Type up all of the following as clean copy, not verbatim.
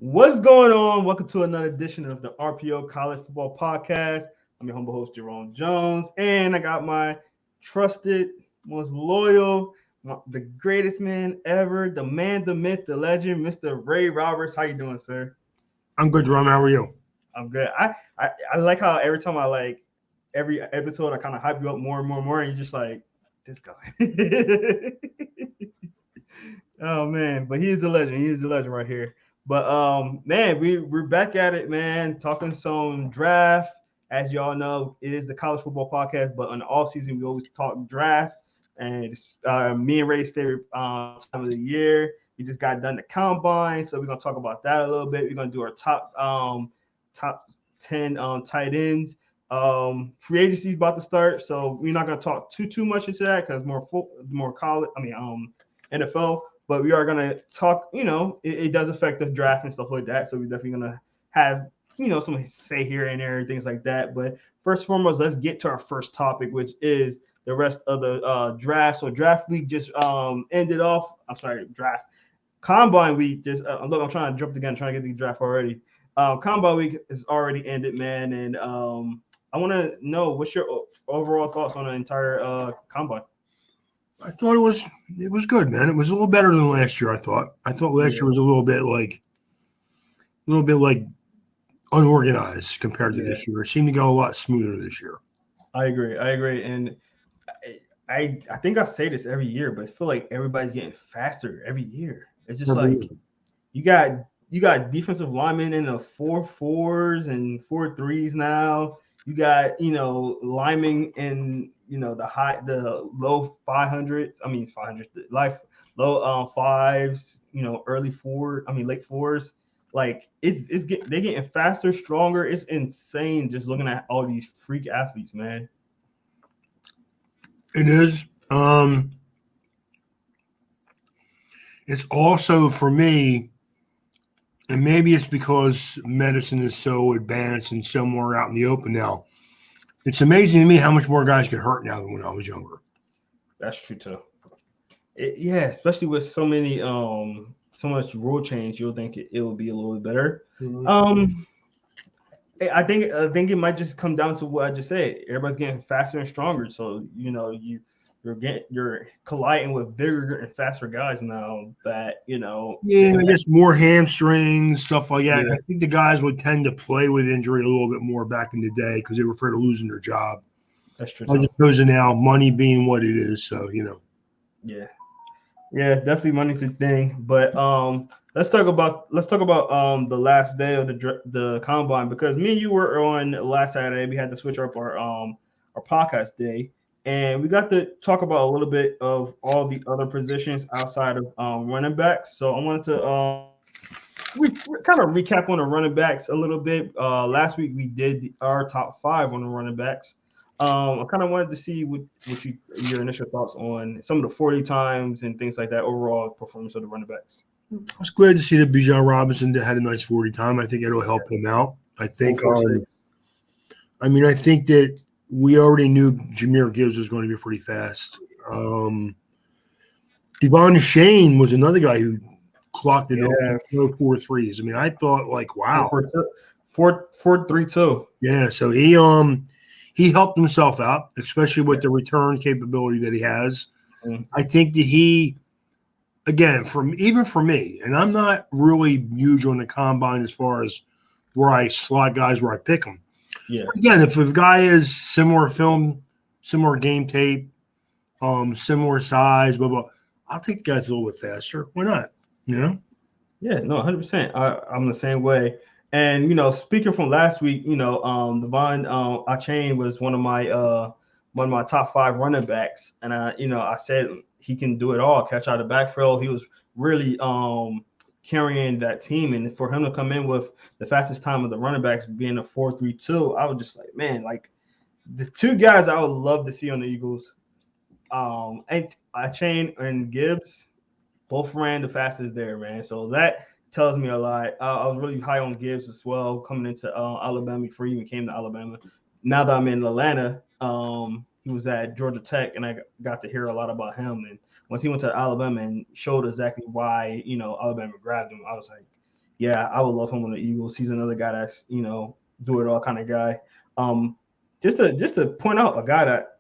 What's going on? Welcome to another edition of the RPO College Football Podcast. I'm your humble host, Jerome Jones, and I got my trusted, most loyal, the greatest man ever, the man, the myth, the legend, Mr. Ray Roberts. How you doing, sir? I'm good, Jerome. How are you? I'm good. I like how every time I every episode I kind of hype you up more and more and more, and you're just like this guy. Oh man, but he is a legend. He is a legend right here. But man, we're back at it, man. Talking some draft. As y'all know, it is the college football podcast, but on the off season we always talk draft. And it's me and Ray's favorite time of the year. We just got done the combine, so we're gonna talk about that a little bit. We're gonna do our top 10 tight ends. Free agency is about to start, so we're not gonna talk too much into that because more college. NFL, but we are going to talk, it does affect the draft and stuff like that. So we're definitely going to have, some say here and there, things like that. But first and foremost, let's get to our first topic, which is the rest of the draft. So draft week just ended off. I'm sorry, draft. Combine week just, look, I'm trying to jump the gun, trying to get the draft already. Combine week is already ended, man. And I want to know what's your overall thoughts on the entire combine? I thought it was good, man. It was a little better than last year. I thought last year was a little bit like unorganized compared to this year. It seemed to go a lot smoother this year. I agree, and I think I say this every year, but I feel like everybody's getting faster every year. It's just like you got defensive linemen in the 4.4s and 4.3s now. You got linemen in the low 500s. I mean, it's 500s. Low fives. Early four. I mean, late fours. Like they're getting faster, stronger. It's insane just looking at all these freak athletes, man. It is. It's also for me, and maybe it's because medicine is so advanced and so more out in the open now. It's amazing to me how much more guys get hurt now than when I was younger. That's true too. Especially with so much rule change, you'll think it will be a little bit better. Mm-hmm. I think it might just come down to what I just said. Everybody's getting faster and stronger, so you're colliding with bigger and faster guys now. That Yeah, I guess more hamstrings, stuff like that. Yeah. I think the guys would tend to play with injury a little bit more back in the day because they were afraid of losing their job. That's true. As opposed to now, money being what it is. So Yeah, definitely money's a thing. But let's talk about the last day of the combine, because me and you were on last Saturday. We had to switch up our podcast day, and we got to talk about a little bit of all the other positions outside of running backs. So I wanted to we kind of recap on the running backs a little bit. Last week we did our top 5 on the running backs. I kind of wanted to see what your initial thoughts on some of the 40 times and things like that, overall performance of the running backs. I was glad to see that Bijan Robinson had a nice 40 time. I think it'll help him out. I think. I think that we already knew Jahmyr Gibbs was going to be pretty fast. Devon Shane was another guy who clocked it over 4.3s. I mean, I thought wow, 4.32. Yeah, so he helped himself out, especially with the return capability that he has. Mm-hmm. I think that he, again, for me, and I'm not really huge on the combine as far as where I slot guys, where I pick them. Yeah. Again, if a guy is similar film, similar game tape, similar size, blah, blah, I'll take the guys a little bit faster. Why not? Yeah, no, 100%. I'm the same way. And speaking from last week, Devon Achane was one of my top 5 running backs, and I said he can do it all, catch out of the backfield. He was really carrying that team, and for him to come in with the fastest time of the running backs being a 4.32, I was just like, man, like the 2 guys I would love to see on the Eagles, and Achane and Gibbs, both ran the fastest there, man. So that tells me a lot. I was really high on Gibbs as well coming into Alabama before he even came to Alabama. Now that I'm in Atlanta, he was at Georgia Tech, and I got to hear a lot about him. And once he went to Alabama and showed exactly why Alabama grabbed him, I was like, Yeah, I would love him on the Eagles. He's another guy that's do it all kind of guy. Um, just to point out a guy that,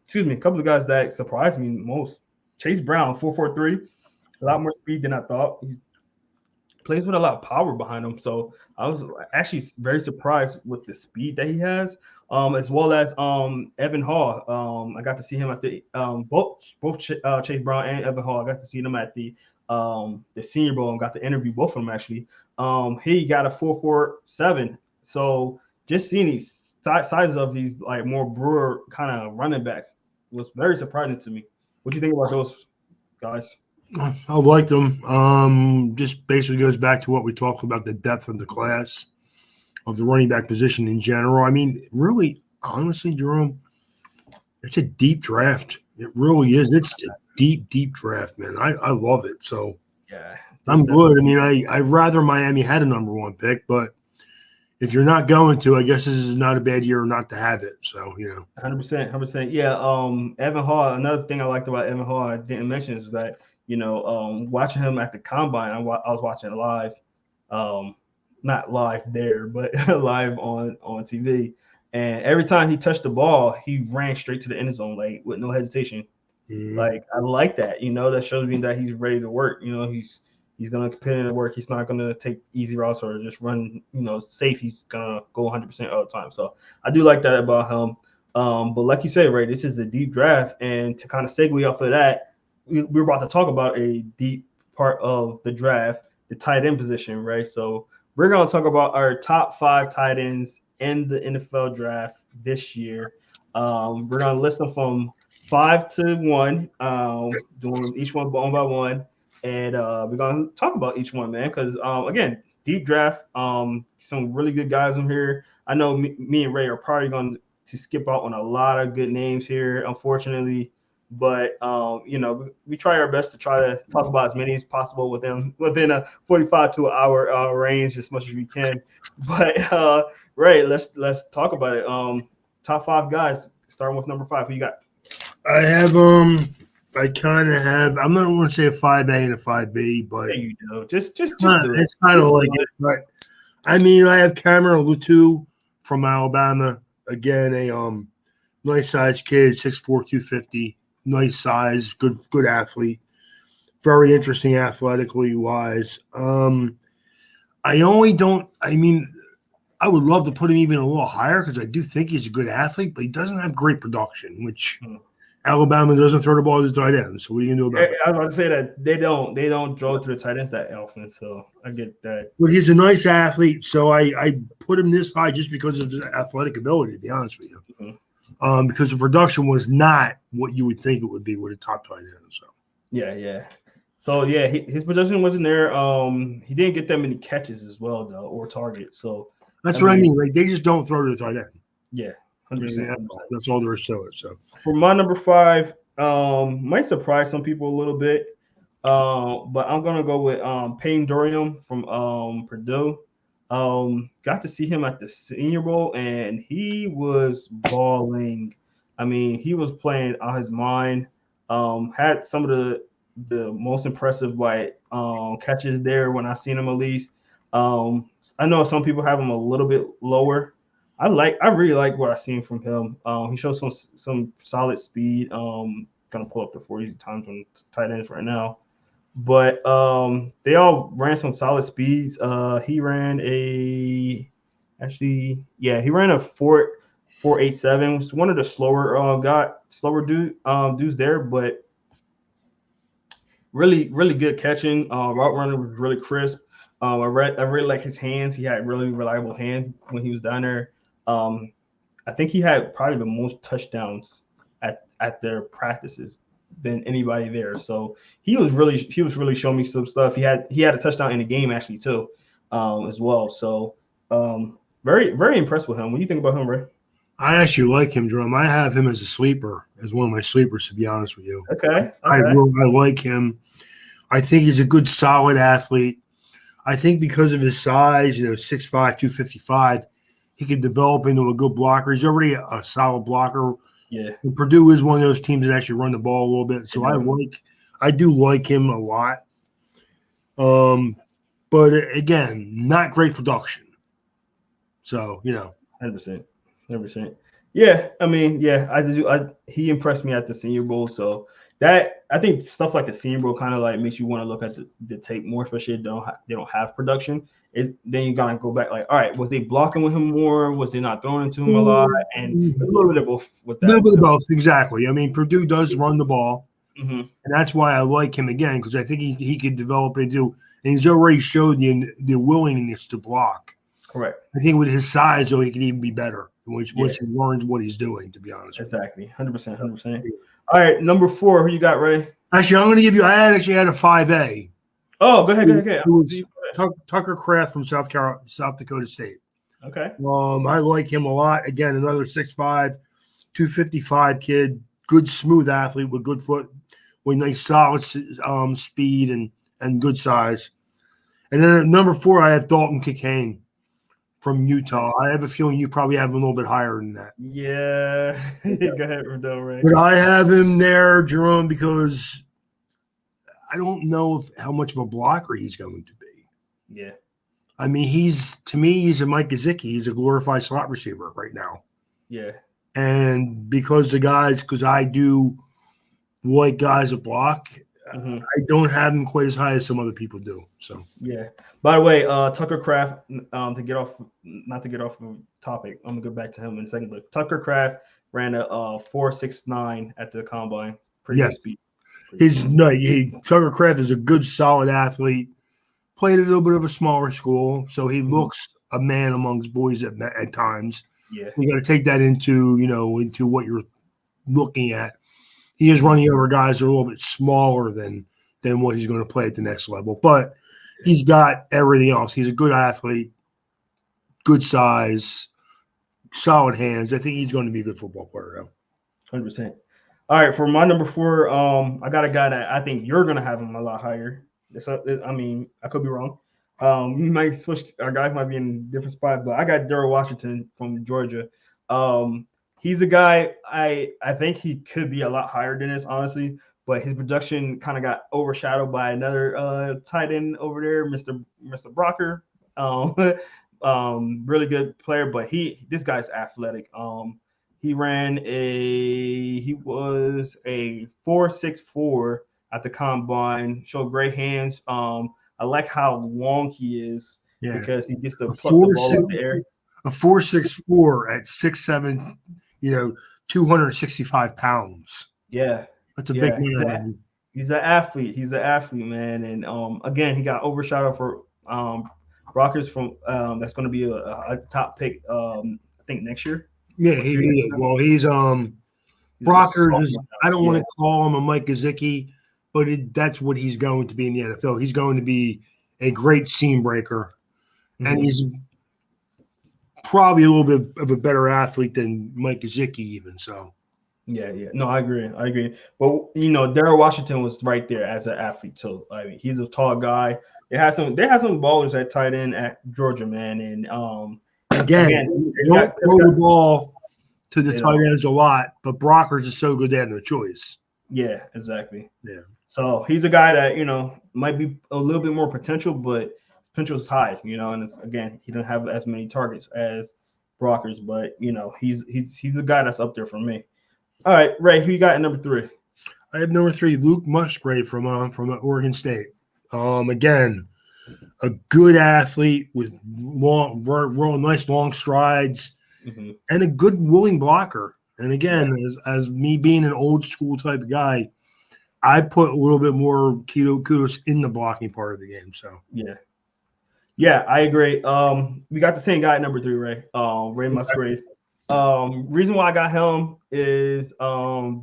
excuse me, a couple of guys that surprised me most. Chase Brown, 4.43, a lot more speed than I thought. He plays with a lot of power behind him. So I was actually very surprised with the speed that he has, as well as Evan Hall. I got to see him at the both Chase Brown and Evan Hall. I got to see them at the Senior Bowl and got to interview both of them actually. He got a 4.47. So just seeing these sizes of these like more Brewer kind of running backs was very surprising to me. What do you think about those guys? I liked them. Just basically goes back to what we talked about, the depth of the class of the running back position in general. I mean, really, honestly, Jerome, it's a deep draft. It really is. It's a deep, deep draft, man. I love it. So Yeah, I'm this good. I mean, I'd rather Miami had a number one pick, but if you're not going to, I guess this is not a bad year not to have it. So, 100%, 100%. Yeah. Evan Hall. Another thing I liked about Evan Hall I didn't mention is that watching him at the combine, I was watching it live, not live there, but live on TV. And every time he touched the ball, he ran straight to the end zone, like with no hesitation. mm, Like I like that. That shows me that he's ready to work. He's gonna compete in the work. He's not gonna take easy routes or just run. Safe. He's gonna go 100% all the time. So I do like that about him. But like you said, right, this is a deep draft, and to kind of segue off of that, we're about to talk about a deep part of the draft, the tight end position, right? So we're gonna talk about our top 5 tight ends in the NFL draft this year. We're gonna list them from 5 to 1, doing each one by one, and we're gonna talk about each one, man. Because again, deep draft, some really good guys in here. I know me and Ray are probably going to skip out on a lot of good names here, unfortunately. But we try our best to try to talk about as many as possible within a 45 to an hour range as much as we can. But Ray, let's talk about it. Top 5 guys, starting with number 5. Who you got? I have I kind of have. I'm not going to say a 5A and a 5B, but There you go. Just do it. it's kind of like it. But I mean, I have Cameron Lutu from Alabama. Again, a nice size kid, 6'4", 250. Nice size, good athlete. Very interesting athletically wise. I only don't. I mean, I would love to put him even a little higher because I do think he's a good athlete, but he doesn't have great production, which Alabama doesn't throw the ball to the tight end. So what are you gonna do about that? I was about to say that they don't draw to the tight ends that often, so I get that. But he's a nice athlete, so I put him this high just because of his athletic ability. To be honest with you, because the production was not what you would think it would be with a top tight end. So Yeah. So yeah, his production wasn't there. He didn't get that many catches as well, though, or targets. So that's what I mean. Like they just don't throw to the tight end. Yeah, 100%. That's all there is to it. So for my number 5, might surprise some people a little bit, but I'm gonna go with Payne Dorium from Purdue. Got to see him at the Senior Bowl, and he was balling. I mean, he was playing on his mind. Had some of the most impressive catches there when I seen him at least. I know some people have him a little bit lower. I really like what I seen from him. He shows some solid speed. Gonna pull up the 40 times on tight ends right now. But they all ran some solid speeds. He ran he ran a 4.87. Was one of the slower dudes there, but really really good catching. Route running was really crisp. I really like his hands. He had really reliable hands when he was down there. I think he had probably the most touchdowns at their practices than anybody there. So he was really showing me some stuff. He had a touchdown in the game actually too, as well. So very very impressed with him. What do you think about him, Ray? I actually like him, Drum. I have him as a sleeper, as one of my sleepers, to be honest with you. Okay. I like him. I think he's a good, solid athlete. I think because of his size, 6'5", 255, he can develop into a good blocker. He's already a solid blocker. Yeah. And Purdue is one of those teams that actually run the ball a little bit. So I do like him a lot. but again, not great production. So 100%, 100%. Yeah, I mean, yeah, I do. He impressed me at the Senior Bowl, so that I think stuff like the Senior Bowl kind of like makes you want to look at the tape more, especially if they don't have production. Then you gotta go back like, all right, was they blocking with him more? Was they not throwing to him a lot? And a a little bit of both with little that. bit of both, exactly. I mean, Purdue does run the ball, Mm-hmm. and that's why I like him again because I think he could develop into, and he's already showed the willingness to block. Correct. I think with his size, though, he can even be better once Yeah, he learns what he's doing. To be honest with exactly. 100%, you. 100%. All right, number 4. Who you got, Ray? Actually, I'm going to give you. I actually had a 5A. Oh, go ahead, go ahead, go It ahead. was Tucker Kraft from South Dakota State. Okay. I like him a lot. Again, another 6'5", 255 kid, good smooth athlete with good foot, with nice solid speed and good size. And then at number 4, I have Dalton Kincaid from Utah. I have a feeling you probably have him a little bit higher than that. Yeah. Go ahead, Ray. But I have him there, Jerome, because I don't know how much of a blocker he's going to be. Yeah. I mean, he's a Mike Gesicki. He's a glorified slot receiver right now. Yeah. And because I do like guys that block, Mm-hmm. I don't have him quite as high as some other people do. So yeah. By the way, Tucker Kraft, not to get off of topic, I'm gonna go back to him in a second. But Tucker Kraft ran a 4.69 at the combine. Pretty good speed. Tucker Kraft is a good, solid athlete. Played a little bit of a smaller school, so he looks a man amongst boys at times. Yeah, you got to take that into what you're looking at. He is running over guys that are a little bit smaller than what he's going to play at the next level, but he's got everything else. He's a good athlete, good size, solid hands. I think he's going to be a good football player. 100%. All right, for my number 4, I got a guy that I think you're gonna have him a lot higher. I mean, I could be wrong. We might switch. Our guys might be in different spots, but I got Darrell Washington from Georgia. He's a guy I think he could be a lot higher than this, honestly. But his production kind of got overshadowed by another tight end over there, Mr. Brocker. Really good player, but this guy's athletic. He was a 4.64 at the combine, showed great hands. I like how long he is because he gets to pluck the ball out the air. A 4.64 at 6'7", 265 pounds. Yeah. That's a big man. He's an athlete. He's an athlete, man. And again, he got overshadowed for Rockers from that's going to be a top pick. I think next year. Yeah, he is. Well, he's Brockers. I don't want to call him a Mike Gesicki, but that's what he's going to be in the NFL. He's going to be a great seam breaker, and he's probably a little bit of a better athlete than Mike Gesicki, even so. Yeah. No, I agree. But Darrell Washington was right there as an athlete too. I mean, he's a tall guy. They had some ballers at tight end at Georgia, man, and again, they don't throw the ball to the tight ends a lot, but Brockers is so good they have no choice. Yeah, exactly. Yeah. So he's a guy that might be a little bit more potential, but potential is high. And again, he doesn't have as many targets as Brockers, but he's a guy that's up there for me. All right, Ray, who you got at number 3? I have number 3, Luke Musgrave from Oregon State. Again, a good athlete with nice long strides, and a good willing blocker. And again, as me being an old school type of guy, I put a little bit more kudos in the blocking part of the game. So yeah, I agree. We got the same guy at number 3, Ray. Ray Musgrave. Reason why I got him is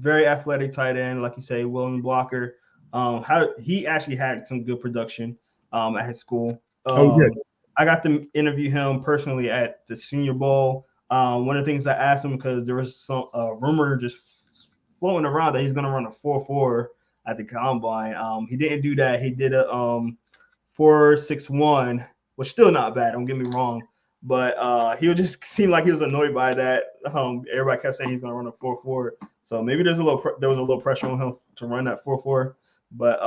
very athletic tight end, like you say, willing blocker. How he actually had some good production at his school. I got to interview him personally at the Senior Bowl. One of the things I asked him, because there was some rumor just floating around that he's going to run a 4.4 at the combine. He didn't do that. He did a 4.61, which still not bad. Don't get me wrong. But he just seemed like he was annoyed by that. Everybody kept saying he's going to run a 4.4. So maybe there was a little pressure on him to run that 4.4. But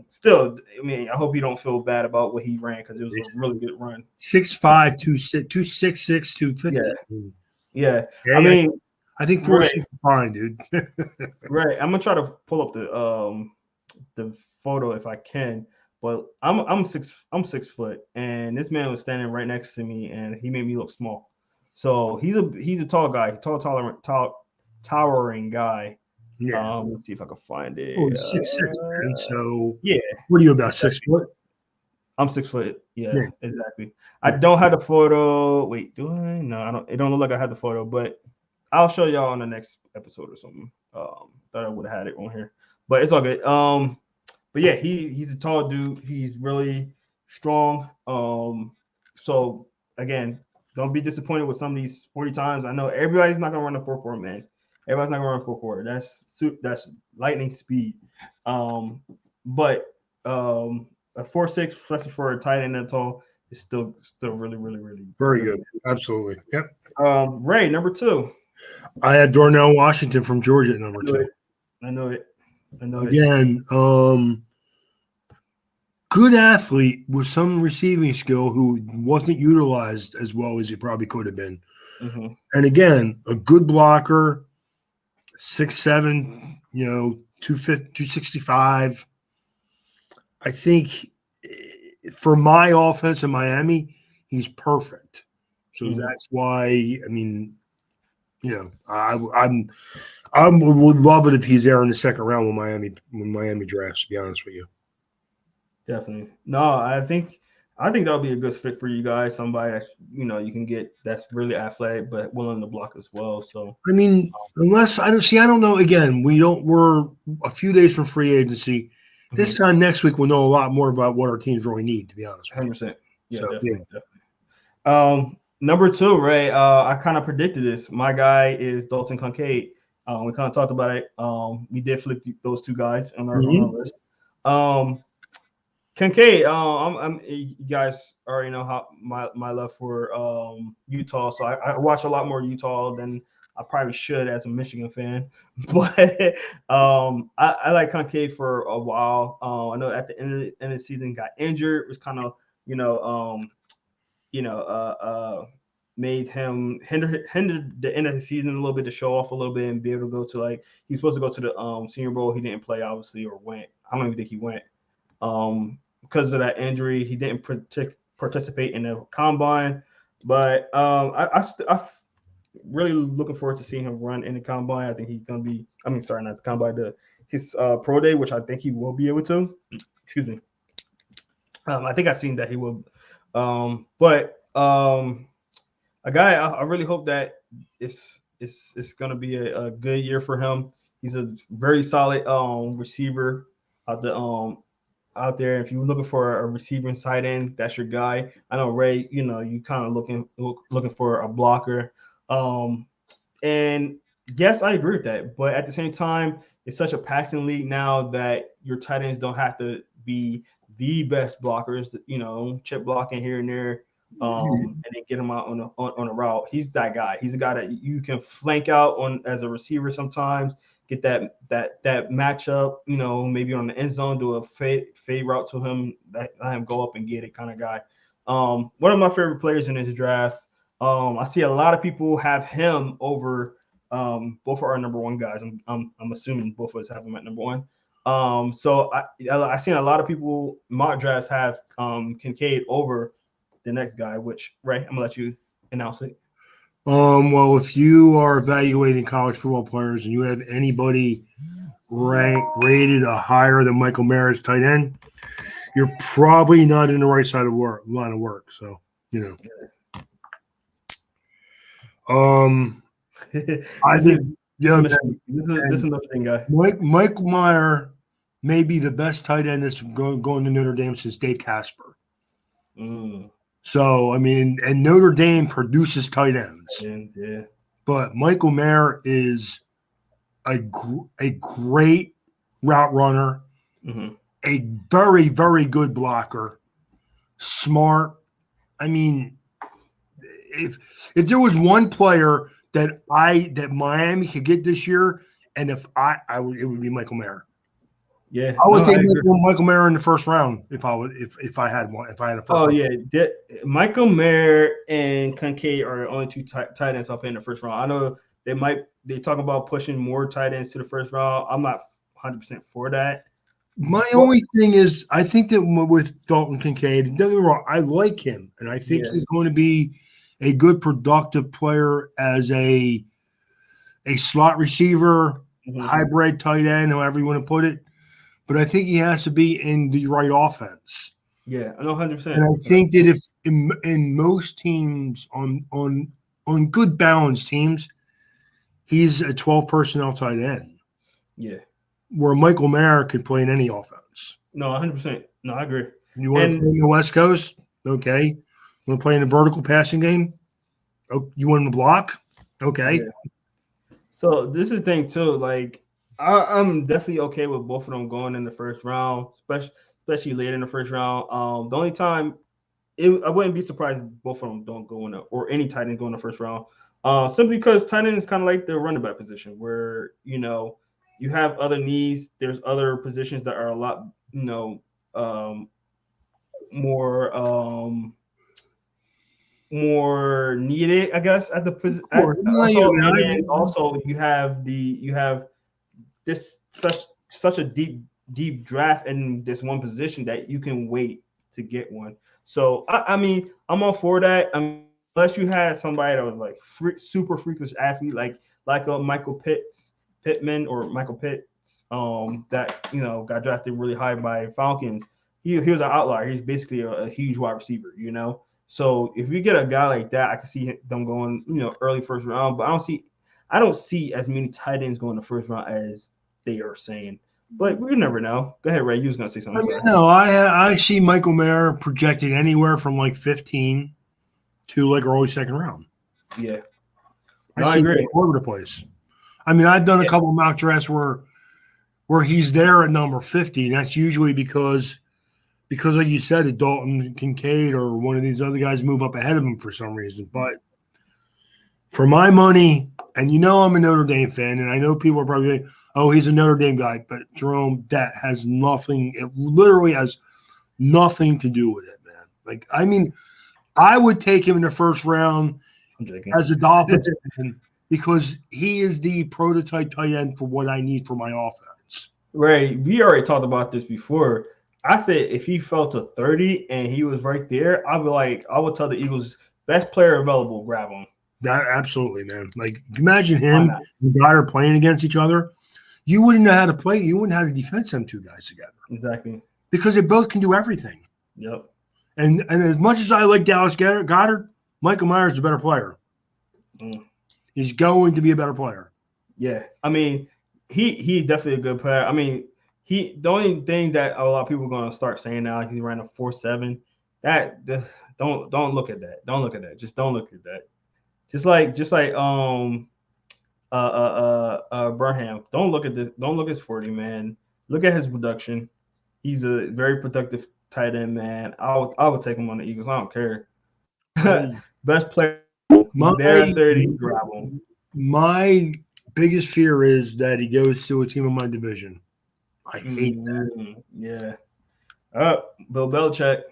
still, I mean, I hope you don't feel bad about what he ran because it was a really good run. 6'5", 266, Yeah, 250. yeah. I Yeah, mean, I think 4 right, 6 is fine, dude. right. I'm gonna try to pull up the photo if I can. But I'm 6 foot, and this man was standing right next to me, and he made me look small. So he's a tall guy, towering guy. Yeah. Let's see if I can find Oh, it. he's 6'6", man. So Yeah, what are you, about exactly. 6 foot? I'm 6 foot. Yeah. Yeah, exactly. I Yeah. don't have the photo. Wait, do I? No, I don't. It don't look like I had the photo, but I'll show y'all on the next episode or something. Thought I would have had it on here, but it's all good. But yeah, he's a tall dude. He's really strong. So again, don't be disappointed with some of these 40 times. I know everybody's not gonna run a 4.4, man. Everybody's not gonna run a 4.4. That's lightning speed. But a 4.6, especially for a tight end that tall, is still really Very really good. good. Absolutely. Yep. Ray, number two. I had Darnell Washington from Georgia at number I know 2. it. I know it. I know it. Again, good athlete with some receiving skill who wasn't utilized as well as he probably could have been. Mm-hmm. And again, a good blocker, 6'7", 250, 265. I think for my offense in Miami, he's perfect. So Mm-hmm. that's why, I mean, I would love it if he's there in the second round when Miami drafts. To be honest with you, Definitely. No, I think that'll be a good fit for you guys. Somebody that you can get that's really athletic but willing to block as well. So I mean, unless I don't know. Again, we're a few days from free agency. This time next week, we'll know a lot more about what our teams really need. To be honest with you. 100%. Yeah, So yeah. definitely. Number two, Ray. I kind of predicted this. My guy is Dalton Kincaid. We kind of talked about it. We did flip those two guys on our Mhm. list. Um, Kincaid, you guys already know how my love for Utah, so I watch a lot more Utah than I probably should as a Michigan fan. But I like Kincaid for a while. I know at the end of the season got injured, was kind of you know you know made him hindered the end of the season a little bit to show off a little bit and be able to go to he's supposed to go to the Senior Bowl. He didn't play obviously or went. I don't even think he went because of that injury. He didn't participate in the combine, but I'm really looking forward to seeing him run in the combine. I think he's gonna be. I mean, sorry, not the combine, his pro day, which I think he will be able to. Excuse me. I think I've seen that he will. But a guy I really hope that it's gonna be a good year for him. He's a very solid receiver out the out there. If you're looking for a receiving side end, that's your guy. I know Ray, you kind of looking for a blocker. Um, and yes, I agree with that. But at the same time, it's such a passing league now that your tight ends don't have to be the best blockers. Chip blocking here and there, and then get him out on a route. He's that guy. He's a guy that you can flank out on as a receiver sometimes. Get that matchup. Maybe on the end zone, do a fade route to him. Let him go up and get it kind of guy. One of my favorite players in this draft. I see a lot of people have him over both of our number one guys. I'm assuming both of us have him at number one. So I seen a lot of people mock drafts have Kincaid over the next guy. Which Ray, I'm gonna let you announce it. Well, if you are evaluating college football players and you have anybody rated higher than Michael Mayer tight end, you're probably not in the right line of work. So I this is think this is Notre Dame guy. Michael Mayer may be the best tight end that's going to Notre Dame since Dave Casper. So I mean, and Notre Dame produces tight ends. Yeah. But Michael Mayer is a great route runner, a very, very good blocker, smart. I mean, if there was one player that Miami could get this year, and if it would be Michael Mayer. Yeah, I would no, take I agree. Michael Mayer in the first round if I had one, if I had a first Oh round. yeah, Michael Mayer and Kincaid are the only two tight ends I'll pay in the first round. I know they talk about pushing more tight ends to the first round. I'm not 100% for that. My But only thing is, I think that with Dalton Kincaid, don't get me wrong, I like him, and I think yeah, he's going to be a good, productive player as a slot receiver, hmm hybrid tight end, however you want to put it. But I think he has to be in the right offense. yeah, I know And 100%. I think that if in most teams on good balanced teams, he's a 12 personnel tight end, Yeah, where Michael Mayer could play in any offense. no, 100%. No, I agree. You want to And play in the West Coast? Okay. You want to play in a vertical passing game? Oh, you want to block? Okay. yeah, so this is the thing too. Like, I'm definitely okay with both of them going in the first round, especially late in the first round. The only time I wouldn't be surprised if both of them don't go in or any tight end go in the first round. Simply because tight end is kind of like the running back position, where you have other needs. There's other positions that are a lot um, more more needed, I guess, at the Of course. No, yeah, also, and then man, also you have this such a deep draft in this one position that you can wait to get one. So I mean, I'm all for that. I mean, unless you had somebody that was like super freakish athlete, like a Pittman or Michael Pitts, that got drafted really high by Falcons. He was an outlier. He's basically a huge wide receiver. So if you get a guy like that, I can see them going early first round. But I don't see as many tight ends going the first round as they are saying. But we never know. Go ahead, Ray. You was gonna say something. I I'm mean, sorry. no, I see Michael Mayer projected anywhere from like 15 to like early second round. Yeah. I No, I see him agree. all over the place. I mean, I've done a Yeah. couple mock drafts where he's there at number 50, and that's usually because like you said, Dalton Kincaid or one of these other guys move up ahead of him for some reason. But for my money, and I'm a Notre Dame fan, and I know people are probably like, oh, he's a Notre Dame guy, but Jerome, that has nothing, it literally has nothing to do with it, man. Like, I mean, I would take him in the first round I'm joking. as a Dolphins fan because he is the prototype tight end for what I need for my offense. Ray, we already talked about this before. I said if he fell to 30 and he was right there, I would tell the Eagles best player available, grab him. That absolutely, man. Like, imagine Why him not? and Goddard playing against each other. You wouldn't know how to play. You wouldn't know how to defend them two guys together Exactly. because they both can do everything. Yep. And as much as I like Dallas Goddard, Michael Myers is a better player. Mm. He's going to be a better player. Yeah. I mean, he's definitely a good player. I mean, the only thing that a lot of people are gonna start saying now he's running a 4.7. Don't look at that. Don't look at that. Just don't look at that. Just like Burnham. Don't look at this. Don't look at his 40, man. Look at his production. He's a very productive tight end, man. I would take him on the Eagles. I don't care. I Best player. my He's there at 30. Grab him. my biggest fear is that he goes to a team in my division. I hate that. Yeah. Bill Belichick.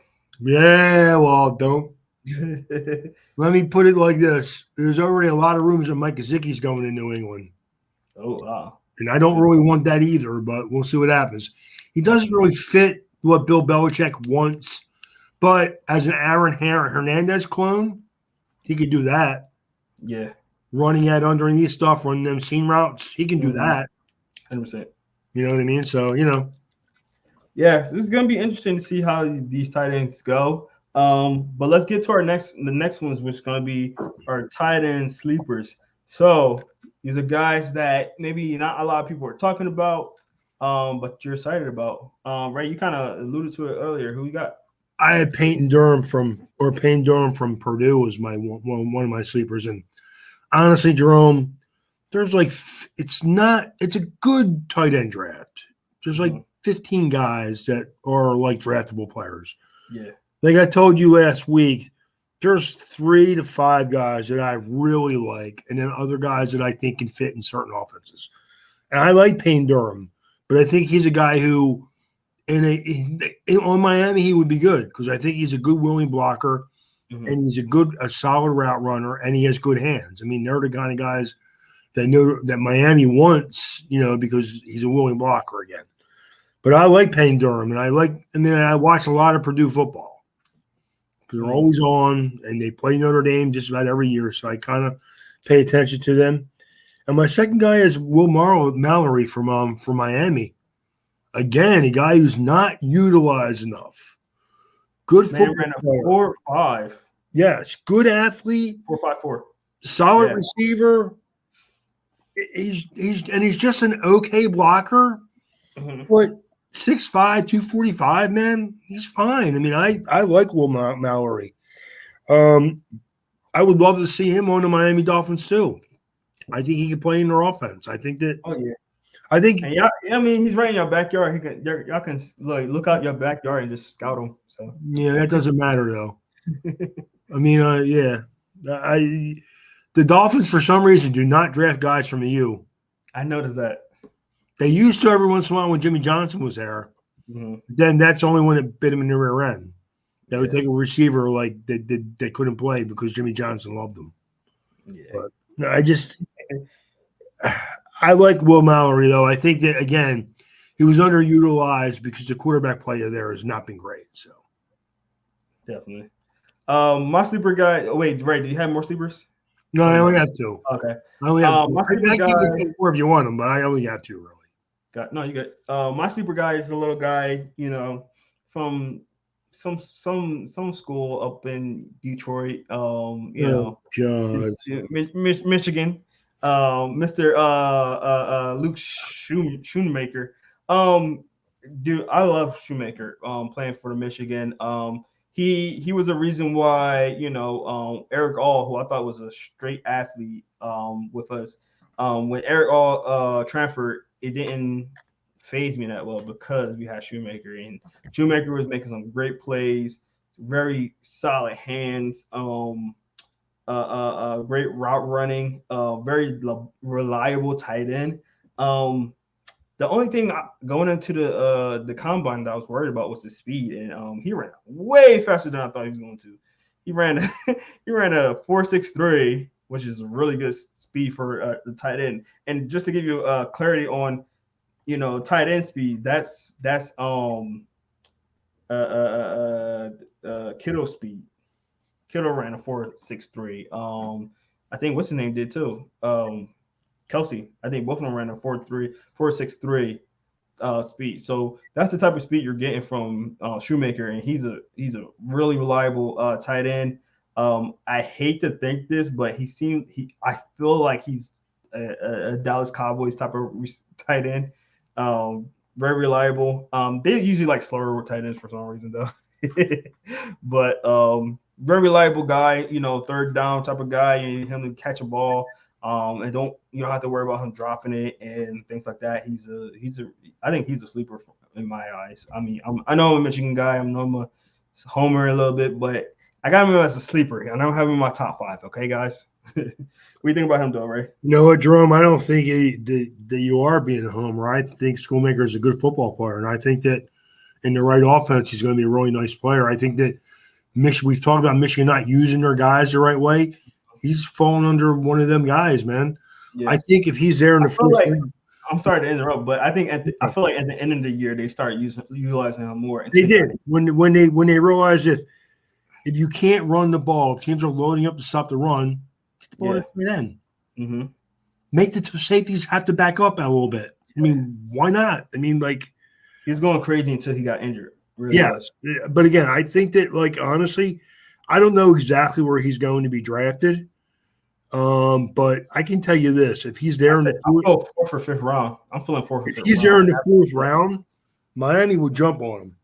Yeah, well, don't. Let me put it like this: there's already a lot of rumors that Mike Gesicki's going to New England, Oh wow. and I don't really want that either. But we'll see what happens. He doesn't really fit what Bill Belichick wants, but as an Aaron Hernandez clone, he could do that. Yeah. Running at underneath stuff, running them seam routes, he can do Mm-hmm. that. 100%. You know what I mean? So Yeah, this is gonna be interesting to see how these tight ends go. But let's get to the next ones, which is gonna be our tight end sleepers. So these are guys that maybe not a lot of people are talking about, but you're excited about. Right? You kind of alluded to it earlier. Who you got? I had Payne Durham from Purdue was my one of my sleepers, and honestly, Jerome, there's like it's a good tight end draft. There's like Mhm. 15 guys that are like draftable players. Yeah. Like I told you last week, there's 3 to 5 guys that I really like, and then other guys that I think can fit in certain offenses. And I like Payne Durham, but I think he's a guy who, on Miami, he would be good because I think he's a good willing blocker, and he's a solid route runner, and he has good hands. I mean, they're the kind of guys that know that Miami wants, because he's a willing blocker again. But I like Payne Durham, and I watch a lot of Purdue football because they're always on, and they play Notre Dame just about every year, so I kind of pay attention to them. And my second guy is Will Mallory from Miami. Again, a guy who's not utilized enough. Good football player. 4.5. Yes, good athlete. 4.54. Solid receiver. He's just an okay blocker. But 6'5", 245, man, he's fine. I mean, I like Will Mallory. I would love to see him on the Miami Dolphins too. I think he can play in their offense. I think that. Oh yeah. I think. And I mean, he's right in your backyard. Y'all can look out your backyard and just scout him. So yeah, that doesn't matter though. I mean, the Dolphins for some reason do not draft guys from the U. I noticed that. They used to every once in a while when Jimmy Johnson was there. Then that's the only one that bit him in the rear end. They would take a receiver like they couldn't play because Jimmy Johnson loved them. Yeah. But I like Will Mallory though. I think that again, he was underutilized because the quarterback play there has not been great. So definitely. My sleeper guy. Oh, wait, Ray, do you have more sleepers? No, I only have two. Okay. I only have two. I can get more if you want them, but I only have two really. No, you got. My sleeper guy is a little guy, from some school up in Detroit. Michigan. Mr. Luke Shoemaker. Dude, I love Shoemaker. Playing for the Michigan. He was a reason why, Eric All, who I thought was a straight athlete, with us. When Eric All transferred, it didn't phase me that well because we had Shoemaker, and Shoemaker was making some great plays, very solid hands, great route running, very reliable tight end. The only thing going into the combine that I was worried about was the speed, and he ran way faster than I thought he was going to. He ran a 4.63, which is a really good speed for the tight end. And just to give you clarity on, tight end speed, that's Kittle's speed. Kittle ran a 4.63. I think what's his name did too. Kelsey, I think both of them ran a 4.63 speed. So that's the type of speed you're getting from Shoemaker, and he's a really reliable tight end. I hate to think this, but I feel like he's a Dallas Cowboys type of tight end. Very reliable. They usually like slower tight ends for some reason though. But very reliable guy, third down type of guy, and him to catch a ball. And you don't have to worry about him dropping it and things like that. I think he's a sleeper in my eyes. I mean, I know I'm a Michigan guy. I know I'm a homer a little bit, but I got him as a sleeper, and I don't have him in my top 5. Okay, guys. What do you think about him, though, Ray? You know what, Jerome? I don't think that you are being a homer. I think Schoolmaker is a good football player, and I think that in the right offense, he's going to be a really nice player. I think that we've talked about Michigan not using their guys the right way. He's fallen under one of them guys, man. Yeah. I think if he's there in the first round, I'm sorry to interrupt, but I think I feel like at the end of the year they start utilizing him more. They did when they realized if you can't run the ball, if teams are loading up to stop the run, get the ball to the end. Mm-hmm. Make the safeties have to back up a little bit. I mean, why not? I mean, like he was going crazy until he got injured. Really yes, but again, I think that honestly, I don't know exactly where he's going to be drafted. But I can tell you this: if he's there in the fourth or fifth round, I'm feeling fourth or fifth round. If he's there in the fourth round, Miami will jump on him.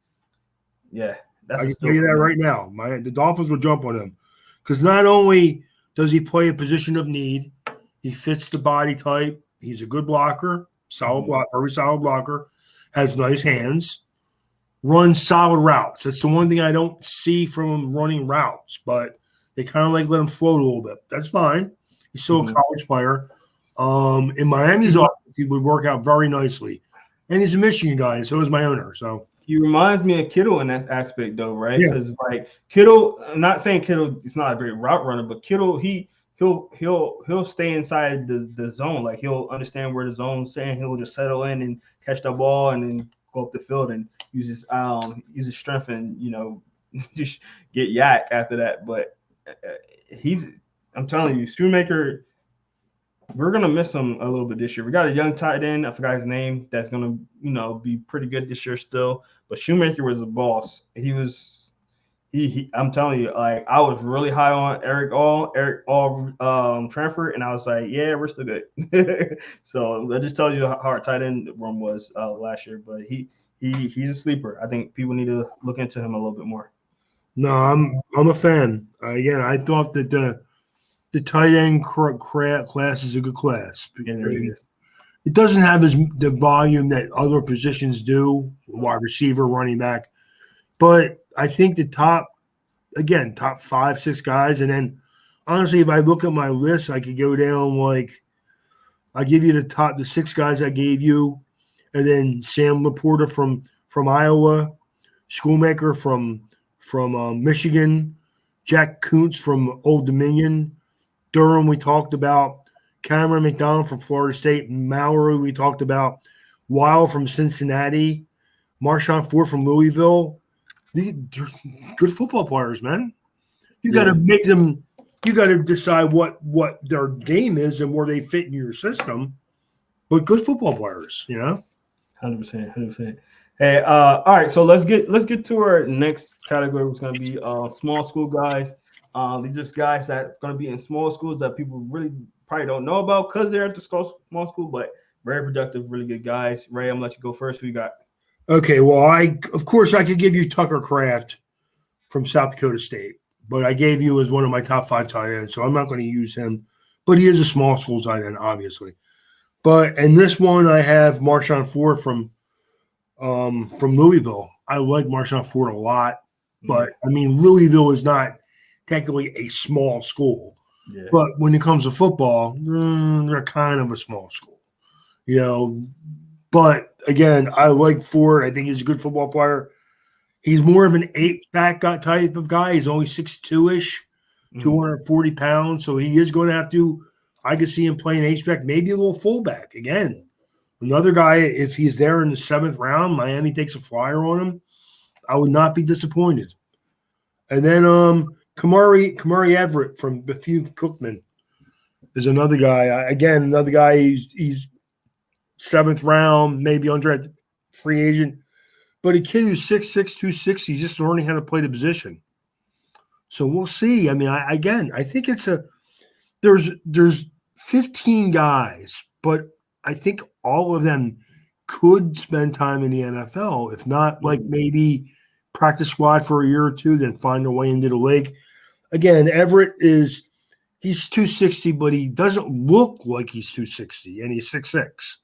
Yeah, I can tell you that right now. The Dolphins will jump on him because not only does he play a position of need, he fits the body type. He's a good blocker, very solid blocker, has nice hands, runs solid routes. That's the one thing I don't see from him running routes, but they kind of let him float a little bit. That's fine. He's still a college player. In Miami's offense, he would work out very nicely. And he's a Michigan guy, and so is my owner. So He reminds me of Kittle in that aspect, though, right? yeah, Because like Kittle, I'm not saying Kittle is not a great route runner, but Kittle, he'll stay inside the zone. Like he'll understand where the zone's saying. He'll just settle in and catch the ball and then go up the field and use his strength and just get yak after that. But he's I'm telling you, Shoemaker, we're gonna miss him a little bit this year. We got a young tight end, I forgot his name, that's gonna be pretty good this year still. But Shoemaker was a boss. He was he I'm telling you, like I was really high on Eric All transfer, and I was like, yeah, we're still good. So that just tells you how our tight end room was last year. But he's a sleeper. I think people need to look into him a little bit more. no, I'm a fan. Again, I thought that the tight end class is a good class. It really is. It doesn't have the volume that other positions do, wide receiver, running back. But I think the top 5, 6 guys, and then honestly, if I look at my list, I could go down like I give you the 6 guys I gave you, and then Sam Laporta from Iowa, Schoolmaker from Michigan, Jack Kuntz from Old Dominion, Durham we talked about, Cameron McDonald from Florida State, Mallory we talked about, Weil from Cincinnati, Marshawn Ford from Louisville. They're good football players, man. You got to make them. You got to decide what their game is and where they fit in your system. But good football players, 100%, 100%. Hey, all right. So let's get to our next category, which is going to be small school guys. These are just guys that's going to be in small schools that people really probably don't know about because they're at the small school, but very productive, really good guys. Ray, I'm gonna let you go first. Who you got? Okay, well, of course I could give you Tucker Kraft from South Dakota State, but I gave you as one of my top 5 tight ends, so I'm not going to use him. But he is a small school tight end, obviously. But in this one, I have Marshawn Ford from Louisville. I like Marshawn Ford a lot, but I mean Louisville is not technically a small school. Yeah. But when it comes to football, they're kind of a small school, But again, I like Ford. I think he's a good football player. He's more of an 8-back type of guy. He's only 6'2-ish, 240 pounds. So he is going to have to. I could see him playing H-back, maybe a little fullback. Again, another guy, if he's there in the 7th round, Miami takes a flyer on him, I would not be disappointed. And then Kamari Everett from Bethune-Cookman is another guy. Another guy, he's 7th round, maybe undrafted free agent. But a kid who's 6'6", 260, he's just learning how to play the position. So we'll see. I mean, I think there's 15 guys, but I think all of them could spend time in the NFL, if not like maybe practice squad for a year or two, then find their way into the league. Again, Everett he's 260, but he doesn't look like he's 260, and he's 6'6".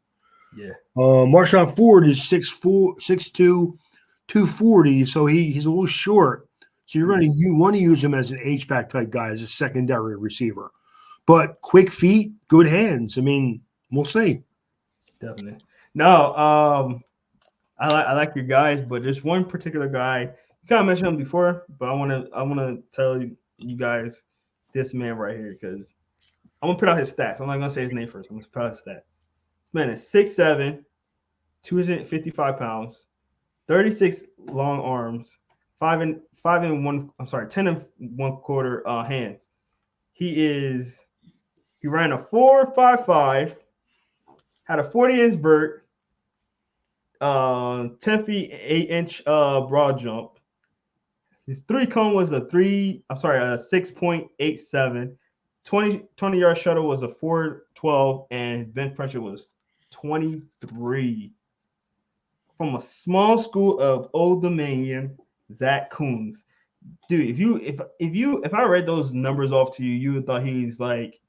Yeah. Marshawn Ford is 6'4", 6'2", 240, so he's a little short. So you want to use him as an H-back type guy, as a secondary receiver. But quick feet, good hands. I mean, we'll see. Definitely. No, I like your guys, but there's one particular guy. You kind of mentioned him before, but I wanna tell you guys this man right here because I'm gonna put out his stats. I'm not gonna say his name first. I'm gonna put out his stats. This man is 6'7", 255 pounds, 36 long arms, 10 and 1/4 hands. He ran a 4.55, had a 40-inch vert, 10 feet 8-inch broad jump. His 3-cone was a 6.87. 20-yard shuttle was a 4.12, and his bench pressure was 23. From a small school of Old Dominion, Zach Coons. Dude, if I read those numbers off to you, you would thought he's like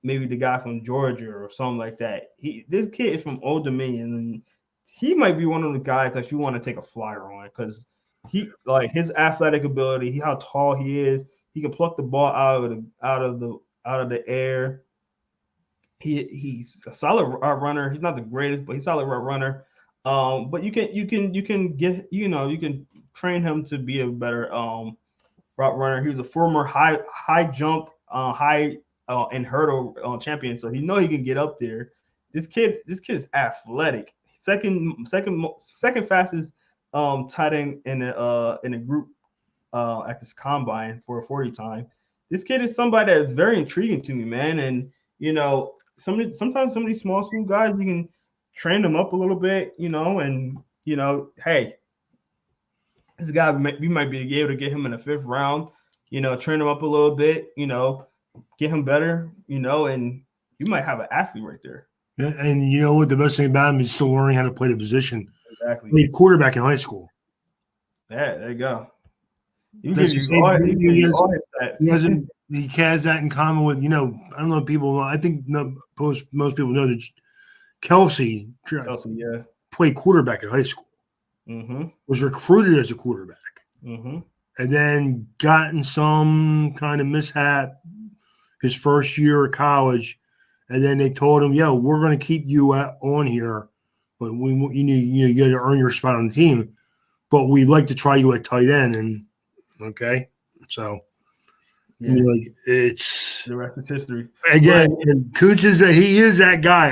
maybe the guy from Georgia or something like that. This kid is from Old Dominion, and he might be one of the guys that you want to take a flyer on because he like his athletic ability, how tall he is. He can pluck the ball out of the air. He's a solid route runner. He's not the greatest, but he's a solid route runner. But you can get you can train him to be a better route runner. He was a former high jump, high and hurdle champion, so he know he can get up there. This kid is athletic. Second fastest tight end in the group at this combine for a 40 time. This kid is somebody that is very intriguing to me, man. And sometimes some of these small school guys you can train them up a little bit, and hey, this guy we might be able to get him in the fifth round, train him up a little bit, get him better, and you might have an athlete right there. Yeah, and you know what? The best thing about him is still learning how to play the position. Exactly. Played quarterback in high school. Yeah, there you go. He That's give the you same all. thing. He give you all his He stats. has that in common with, I don't know if people, I think most people know that Kelsey Kelsey, yeah. played quarterback in high school, was recruited as a quarterback, and then got in some kind of mishap his first year of college. And then they told him, "Yo, we're going to keep you on here, but you got to earn your spot on the team. But we'd like to try you at tight end." And okay, so Yeah. like it's The rest is history. again. And Kuntz he is that guy.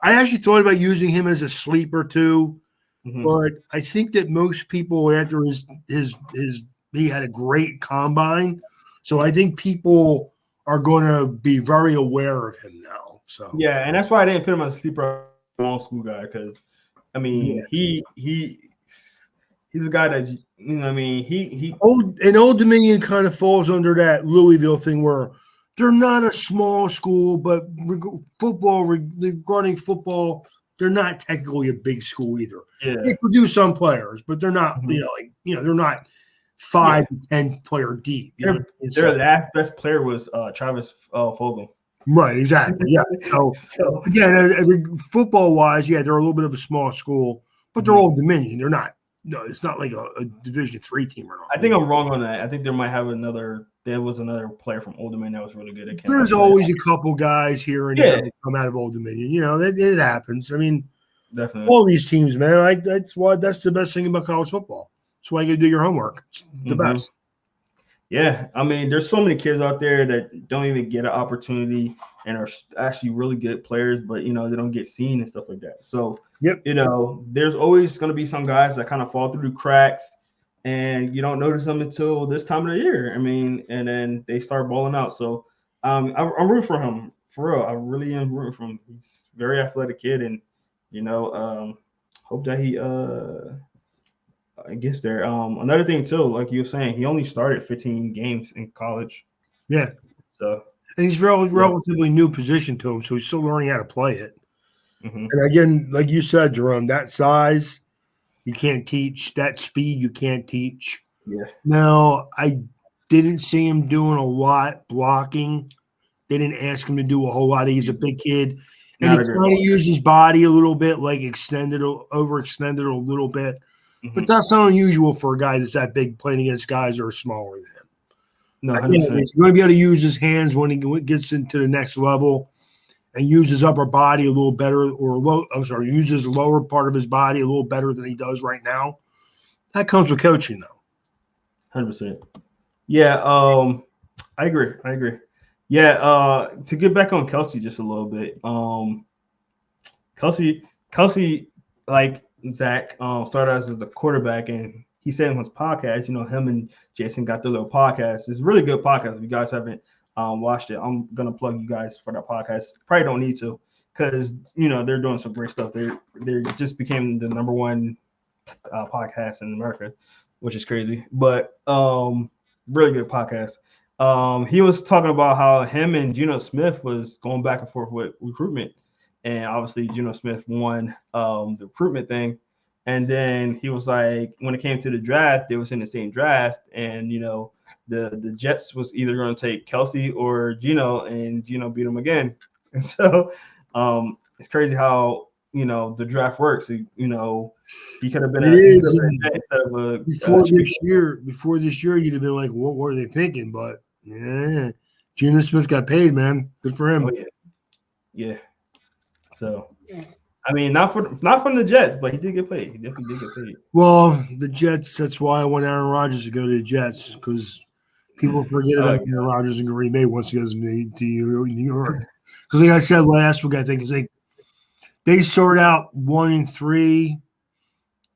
I actually thought about using him as a sleeper too, but I think that most people after his he had a great combine, so I think people are going to be very aware of him now. So yeah, and that's why I didn't put him as a sleeper long school guy because I mean he's a guy that I mean he Old Dominion kind of falls under that Louisville thing where they're not a small school, but regarding football, they're not technically a big school either. Yeah. They produce some players, but they're not they're not 5 to 10 player deep. Their last best player was Travis Fogel. Right, exactly. Yeah. So again, football wise, yeah, they're a little bit of a small school, but they're Old Dominion. They're not. No, it's not like a Division III team or not. I think I'm wrong on that. I think there might have there was another player from Old Dominion that was really good. There's always a couple guys here and there that come out of Old Dominion. It happens. I mean, definitely all these teams, man. That's the best thing about college football. That's why you got to do your homework. It's the best. Yeah, I mean, there's so many kids out there that don't even get an opportunity and are actually really good players, but they don't get seen and stuff like that. So, there's always going to be some guys that kind of fall through the cracks, and you don't notice them until this time of the year. I mean, and then they start balling out. So, I'm rooting for him for real. I really am rooting for him. He's a very athletic kid, and hope that he gets there. Another thing too, like you were saying, he only started 15 games in college. Yeah. So and he's relatively new position to him, so he's still learning how to play it. And again, like you said, Jerome, that size you can't teach. That speed you can't teach. Yeah. Now I didn't see him doing a lot blocking. They didn't ask him to do a whole lot. He's a big kid, and he kind of used his body a little bit, like overextended a little bit. But that's not unusual for a guy that's that big playing against guys that are smaller than him. No, he's going to be able to use his hands when he gets into the next level and use his upper body a little better use his lower part of his body a little better than he does right now. That comes with coaching, though. 100%. Yeah, I agree. Yeah, to get back on Kelsey just a little bit. Kelsey, like Zach, started as the quarterback, and he said in his podcast, him and Jason got their little podcast. It's a really good podcast. If you guys haven't watched it, I'm gonna plug you guys for that podcast. Probably don't need to, because they're doing some great stuff. They just became the number one podcast in America, which is crazy, but really good podcast. He was talking about how him and Geno Smith was going back and forth with recruitment, and obviously Geno Smith won the recruitment thing. And then he was like, when it came to the draft, they was in the same draft, and the Jets was either going to take Kelsey or Geno, and Geno beat him again. And so it's crazy how the draft works. He could have been before this year, you'd have been like, what were they thinking? But yeah, Geno Smith got paid, man. Good for him. Oh, yeah. So I mean, not from the Jets, but he did get paid. He definitely did get paid. Well, the Jets. That's why I want Aaron Rodgers to go to the Jets because people forget I about like Aaron Rodgers and Green Bay once he goes to New York. Because, like I said last week, I think they start out 1-3,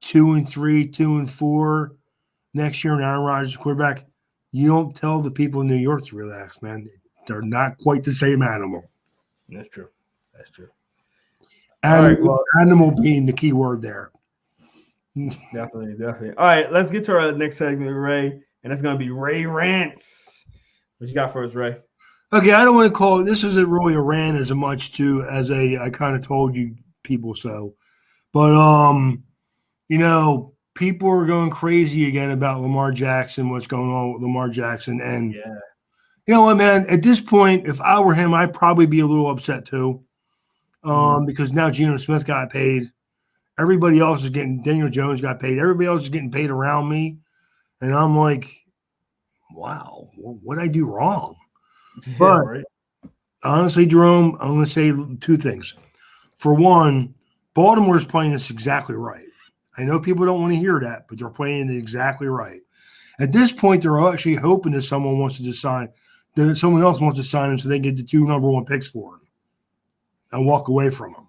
2-3, 2-4 next year, and Aaron Rodgers is quarterback. You don't tell the people in New York to relax, man. They're not quite the same animal. That's true. That's true. Animal, All right. Well, animal being the key word there. definitely. All right. Let's get to our next segment, Ray, and that's gonna be Ray rants. What you got for us, Ray? Okay, I don't want to call it. This isn't really a rant as much to as a. I kind of told you people so, but people are going crazy again about Lamar Jackson. What's going on with Lamar Jackson? And Yeah. you know what, man? At this point, if I were him, I'd probably be a little upset too, because now Geno Smith got paid. Everybody else is getting. Daniel Jones got paid. Everybody else is getting paid around me, and I'm like, wow, what did I do wrong? Yeah. But Right. honestly, Jerome, I'm going to say two things. For one, Baltimore's playing this exactly right. I know people don't want to hear that, but they're playing it exactly right. At this point, they're actually hoping that someone else wants to sign him so they get the 2 number 1 picks for him and walk away from him.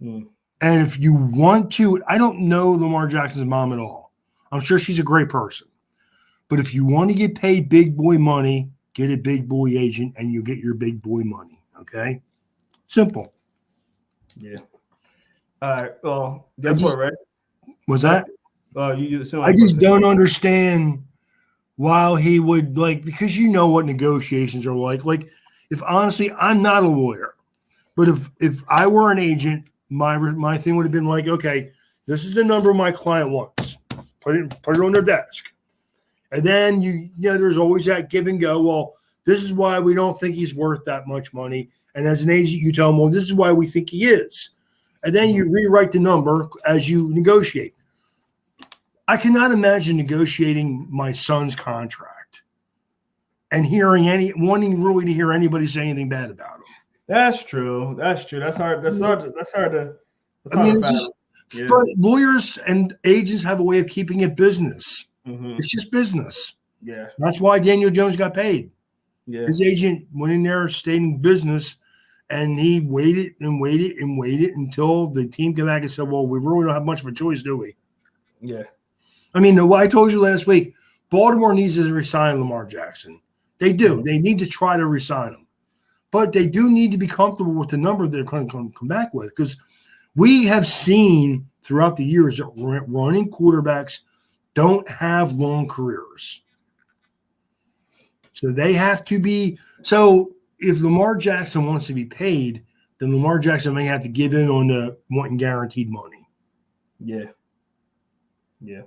Mm. And if you want to, I don't know Lamar Jackson's mom at all. I'm sure she's a great person. But if you want to get paid big boy money, get a big boy agent and you get your big boy money. Okay? Simple. Yeah. All right. Well, guess what, Ray? Was that? I I just don't understand why he would because you know what negotiations are like. Like, if honestly, I'm not a lawyer, but if I were an agent, my thing would have been like, okay, this is the number my client wants. Put it on their desk. And then there's always that give and go. Well, this is why we don't think he's worth that much money. And as an agent, you tell them, well, this is why we think he is. And then you rewrite the number as you negotiate. I cannot imagine negotiating my son's contract and wanting really to hear anybody say anything bad about him. That's true. That's hard. That's hard to. I mean, it's just, lawyers and agents have a way of keeping it business. Mm-hmm. It's just business. Yeah. That's why Daniel Jones got paid. Yeah. His agent went in there, stayed in business, and he waited and waited and waited until the team came back and said, well, we really don't have much of a choice, do we? Yeah. I mean, what I told you last week, Baltimore needs to resign Lamar Jackson. They do. Mm-hmm. They need to try to resign him. But they do need to be comfortable with the number they're going to come back with, because we have seen throughout the years that running quarterbacks don't have long careers. So they have to be – so if Lamar Jackson wants to be paid, then Lamar Jackson may have to give in on the wanting guaranteed money. Yeah. Yeah.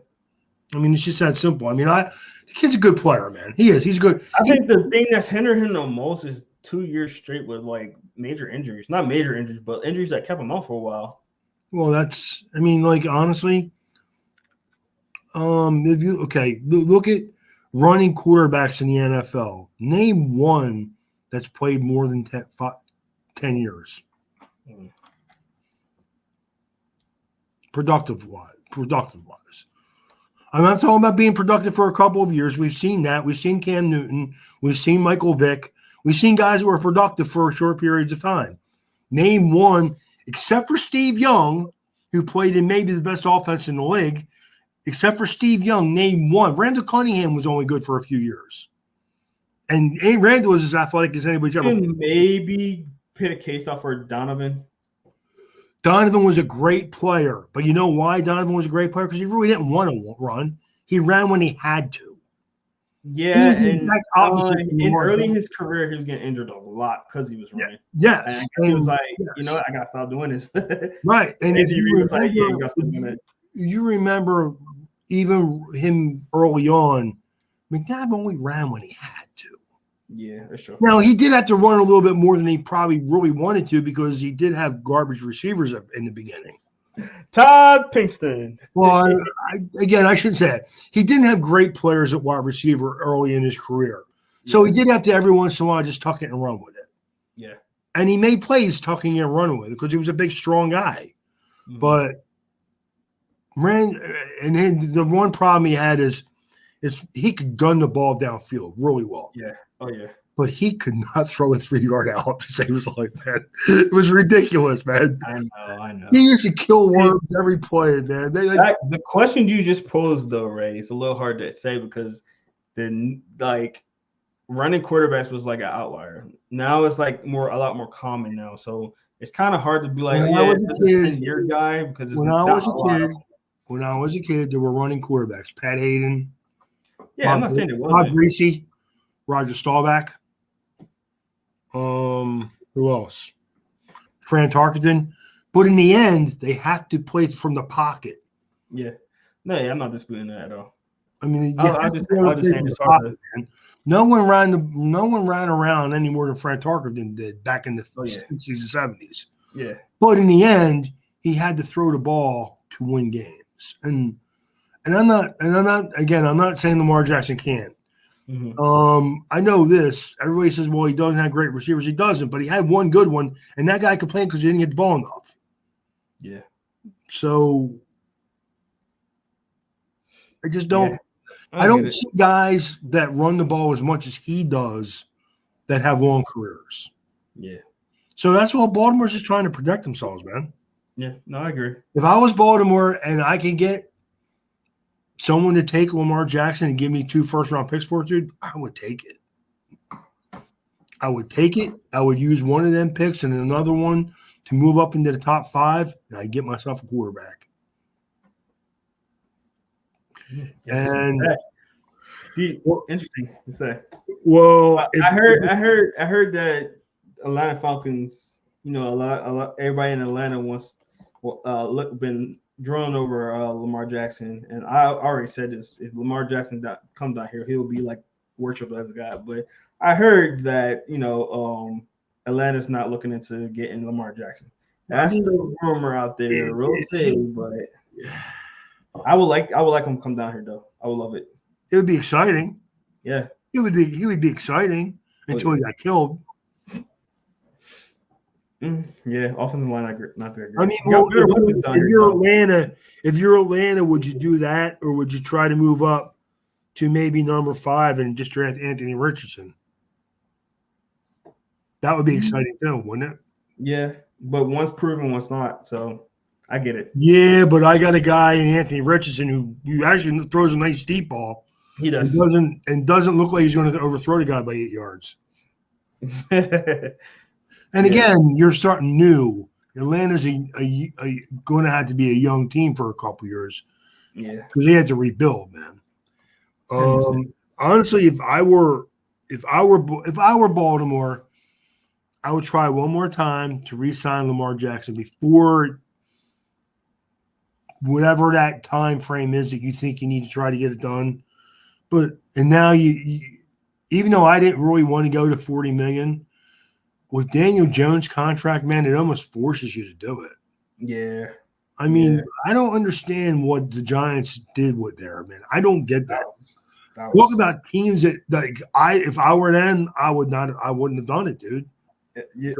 I mean, it's just that simple. I mean, the kid's a good player, man. He is. He's good. I think the thing that's hindering him the most is 2 years straight with major injuries. Not major injuries, but injuries that kept him out for a while. Well, honestly, if you look at running quarterbacks in the NFL. Name one that's played more than 10 years. Productive wise. I'm not talking about being productive for a couple of years. We've seen that. We've seen Cam Newton. We've seen Michael Vick. We've seen guys who are productive for short periods of time. Name one, except for Steve Young, who played in maybe the best offense in the league. Except for Steve Young, name one. Randall Cunningham was only good for a few years. And Randall was as athletic as anybody's ever. Maybe pit a case out for Donovan. Donovan was a great player. But you know why Donovan was a great player? Because he really didn't want to run. He ran when he had to. Yeah, and early in his career, he was getting injured a lot because he was running. Yes. And he was like, you know what? I got to stop doing this. Right. And if you was like, yeah, you got to stop doing it. You remember even him early on, McNabb only ran when he had to. Yeah, that's true. Now, he did have to run a little bit more than he probably really wanted to because he did have garbage receivers in the beginning. Todd Pinkston. Well, I shouldn't say it. He didn't have great players at wide receiver early in his career. Yeah. So he did have to every once in a while just tuck it and run with it. Yeah. And he made plays tucking it and running with it because he was a big, strong guy. but and then the one problem he had is he could gun the ball downfield really well. Yeah. Oh yeah. But he could not throw a 3-yard out to save his life, man. It was ridiculous, man. I know. He used to kill worms every play, man. The question you just posed, though, Ray, it's a little hard to say because the running quarterbacks was like an outlier. Now it's like a lot more common now. So it's kind of hard to be like, when I was a kid, your guy because when I was a kid, there were running quarterbacks. Pat Hayden. Yeah, I'm not saying it wasn't. Bob Greasy, Roger Staubach. Who else? Fran Tarkenton. But in the end, they have to play from the pocket. Yeah. No, yeah, I'm not disputing that at all. I mean, I just saying it's hard. No one ran around any more than Fran Tarkenton did back in the 60s and 70s. Yeah. But in the end, he had to throw the ball to win games. And I'm not saying Lamar Jackson can't. Mm-hmm. I know this. Everybody says, well, he doesn't have great receivers. He doesn't, but he had one good one, and that guy complained because he didn't get the ball enough. Yeah. So I just don't. Yeah. I don't see guys that run the ball as much as he does that have long careers. Yeah. So that's what Baltimore's just trying to protect themselves, man. Yeah. No, I agree. If I was Baltimore and I can get someone to take Lamar Jackson and give me 2 first-round picks for it, dude, I would take it. I would take it. I would use one of them picks and another one to move up into the top 5, and I'd get myself a quarterback. And interesting to say. Well, I heard that Atlanta Falcons, a lot everybody in Atlanta wants been drawn over Lamar Jackson, and I already said this. If Lamar Jackson comes down here, he'll be like worshipped as a god. But I heard that Atlanta's not looking into getting Lamar Jackson. That's the rumor out there, real big. But I would like him to come down here though. I would love it. It would be exciting. Yeah, he would be exciting until he got killed. Yeah, offensive line not that great. I mean, if you're Atlanta, would you do that, or would you try to move up to maybe number 5 and just draft Anthony Richardson? That would be exciting too, wouldn't it? Yeah, but one's proven, one's not. So I get it. Yeah, but I got a guy in Anthony Richardson who actually throws a nice deep ball. He does. Doesn't look like he's going to overthrow the guy by 8 yards. And again, you're starting new. Atlanta's going to have to be a young team for a couple years. Yeah, because they had to rebuild, man. Honestly, if I were Baltimore, I would try one more time to re-sign Lamar Jackson before whatever that time frame is that you think you need to try to get it done. And now you even though I didn't really want to go to $40 million. With Daniel Jones' contract, man, it almost forces you to do it. Yeah. I mean, I don't understand what the Giants did with there, man. I don't get that. Talk about teams that if I were them, I wouldn't have done it, dude. Yeah.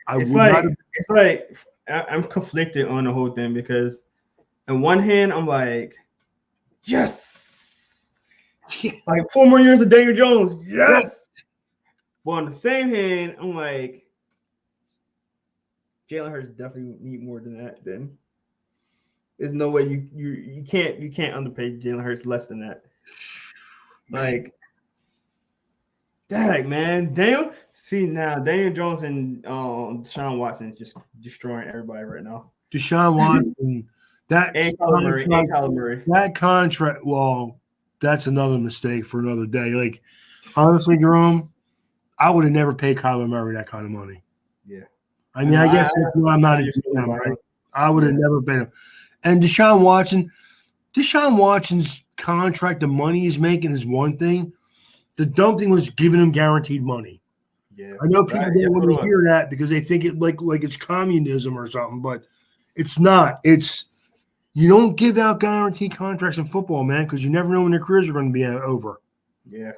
It's like I'm conflicted on the whole thing because on one hand, I'm like, yes. Like 4 more years of Daniel Jones, yes. But on the same hand, I'm like, Jalen Hurts definitely need more than that. Then there's no way you can't underpay Jalen Hurts less than that. Like, dang, man, Daniel Jones and Deshaun Watson is just destroying everybody right now. Deshaun Watson, Kyler Murray. That contract. Well, that's another mistake for another day. Like, honestly, Jerome, I would have never paid Kyler Murray that kind of money. Yeah. I mean, I guess I'm not a GM, right? I would have never paid him. And Deshaun Watson's contract, the money he's making is one thing. The dumb thing was giving him guaranteed money. Yeah. I know people don't want to hear that because they think it like it's communism or something, but it's not. It's you don't give out guaranteed contracts in football, man, because you never know when their careers are going to be over. Yeah.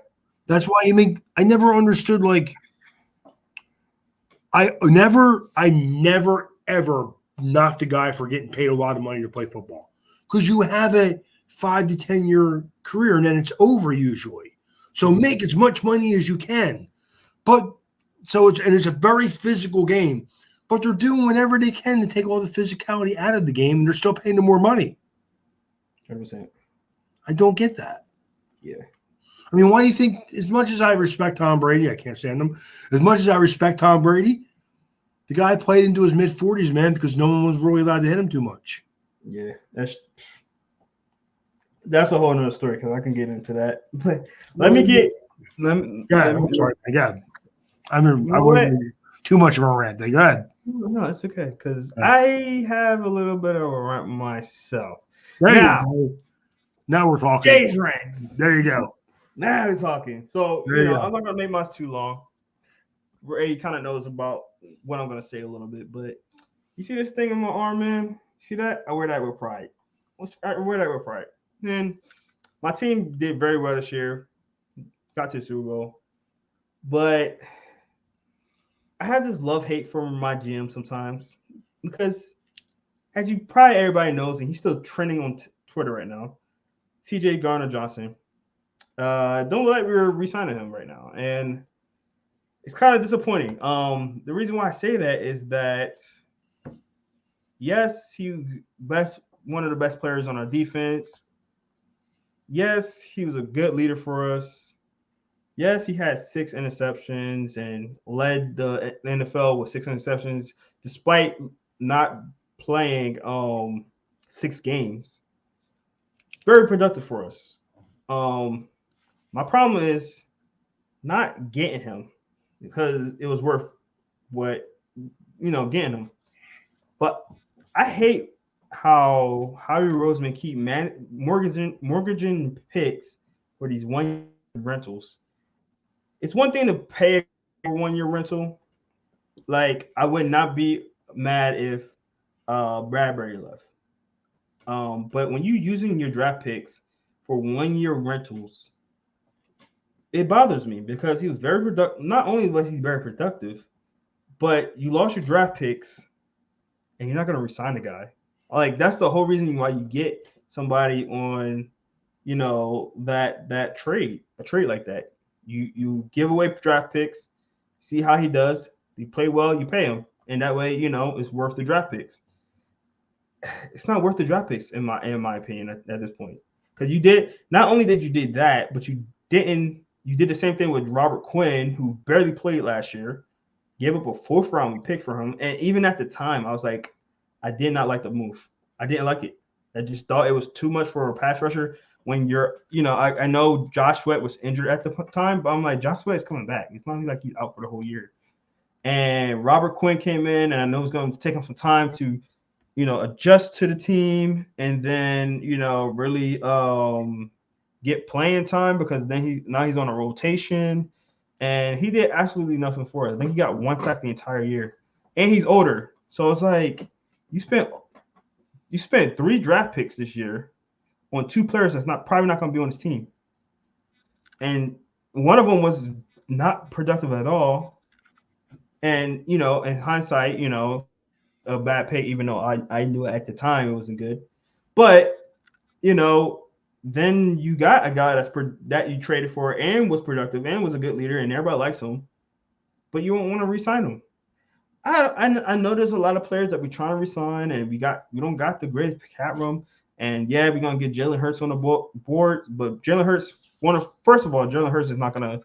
That's why I never understood, like, I never ever knock the guy for getting paid a lot of money to play football because you have a 5 to 10 year career and then it's over usually. So make as much money as you can. But so it's a very physical game, but they're doing whatever they can to take all the physicality out of the game and they're still paying them more money. 100%. I don't get that. Yeah. I mean, why do you think, as much as I respect Tom Brady, I can't stand him, as much as I respect Tom Brady, the guy played into his mid-40s, man, because no one was really allowed to hit him too much. Yeah, that's a whole nother story because I can get into that. But let me get. I'm sorry. God, I wasn't too much of a rant. Go ahead. No, it's okay because I have a little bit of a rant myself. Now we're talking. Jay's rants. There you go. Now we're talking. So I'm not gonna make mine too long. Ray kind of knows about what I'm gonna say a little bit, but you see this thing in my arm, man? See that? I wear that with pride. I wear that with pride. And my team did very well this year. Got to the Super Bowl. But I have this love-hate for my GM sometimes because, as you probably everybody knows, and he's still trending on Twitter right now, CJ Gardner-Johnson. Don't look like we're re-signing him right now. And it's kind of disappointing. The reason why I say that is that, yes, he was one of the best players on our defense. Yes, he was a good leader for us. Yes, he had 6 interceptions and led the NFL with 6 interceptions despite not playing 6 games. Very productive for us. My problem is not getting him because it was worth getting him. But I hate how Howie Roseman keep mortgaging picks for these 1-year rentals. It's one thing to pay a 1-year rental. Like, I would not be mad if Bradbury left. But when you're using your draft picks for 1-year rentals, it bothers me because he was very productive. Not only was he very productive, but you lost your draft picks and you're not going to resign the guy. Like, that's the whole reason why you get somebody on, that trade, a trade like that. You give away draft picks, see how he does. He play well, you pay him, and that way, it's worth the draft picks. It's not worth the draft picks in my opinion at this point, because not only did you did that, but you did the same thing with Robert Quinn, who barely played last year, gave up a 4th round pick for him, and even at the time, I was like, I did not like the move. I didn't like it. I just thought it was too much for a pass rusher. When you're, I know Josh Sweat was injured at the time, but I'm like, Josh Sweat is coming back. It's not like he's out for the whole year. And Robert Quinn came in, and I know it's going to take him some time to, adjust to the team, and then, really get playing time, because then he's on a rotation, and he did absolutely nothing for us. I think he got 1 sack the entire year, and he's older, so it's like you spent 3 draft picks this year on 2 players that's probably not going to be on his team. And one of them was not productive at all. And, in hindsight, a bad pick, even though I knew at the time it wasn't good. But, then you got a guy that you traded for and was productive and was a good leader and everybody likes him, but you don't want to re-sign him. I know there's a lot of players that we're trying to re-sign, and we don't got the greatest cap room. And yeah, we're gonna get Jalen Hurts on the board, but Jalen Hurts, first of all, Jalen Hurts is not gonna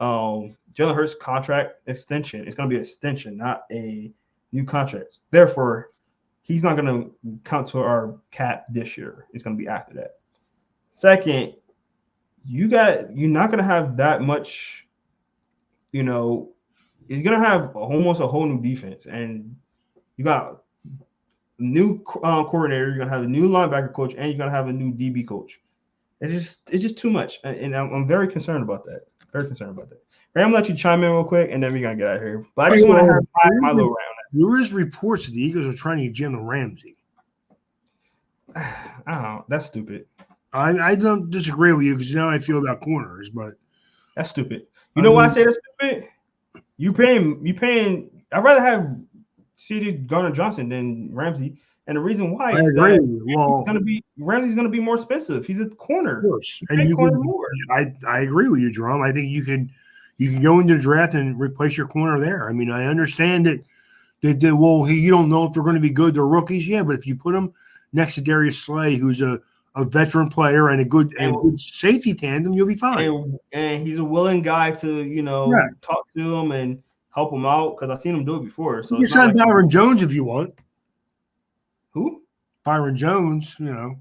Jalen Hurts contract extension. It's gonna be an extension, not a new contract. Therefore, he's not gonna count to our cap this year. It's gonna be after that. Second, you're not gonna have that much, he's gonna have almost a whole new defense, and you got new coordinator, you're gonna have a new linebacker coach, and you're gonna have a new DB coach. It's just too much, and I'm very concerned about that. Very concerned about that. Right, I'm gonna let you chime in real quick, and then we're gonna get out of here. But I just want to have my little round. There is reports that the Eagles are trying to get Jalen Ramsey. I don't know. That's stupid. I don't disagree with you, because I feel about corners, but that's stupid. You know why I say that's stupid? You paying. I'd rather have C.J. Gardner-Johnson than Ramsey, and the reason why I is agree. that Well, Ramsey's gonna be more expensive. He's a of corner. course, You and pay you corner can. more. I agree with you, Jerome. I think you can go into the draft and replace your corner there. I mean, I understand that you don't know if they're going to be good. They're rookies, yeah, but if you put them next to Darius Slay, who's a veteran player and a good safety tandem, you'll be fine. And he's a willing guy to Yeah, talk to him and help him out because I've seen him do it before. So you can it's not sign like Byron Jones if you want. who Byron Jones, I don't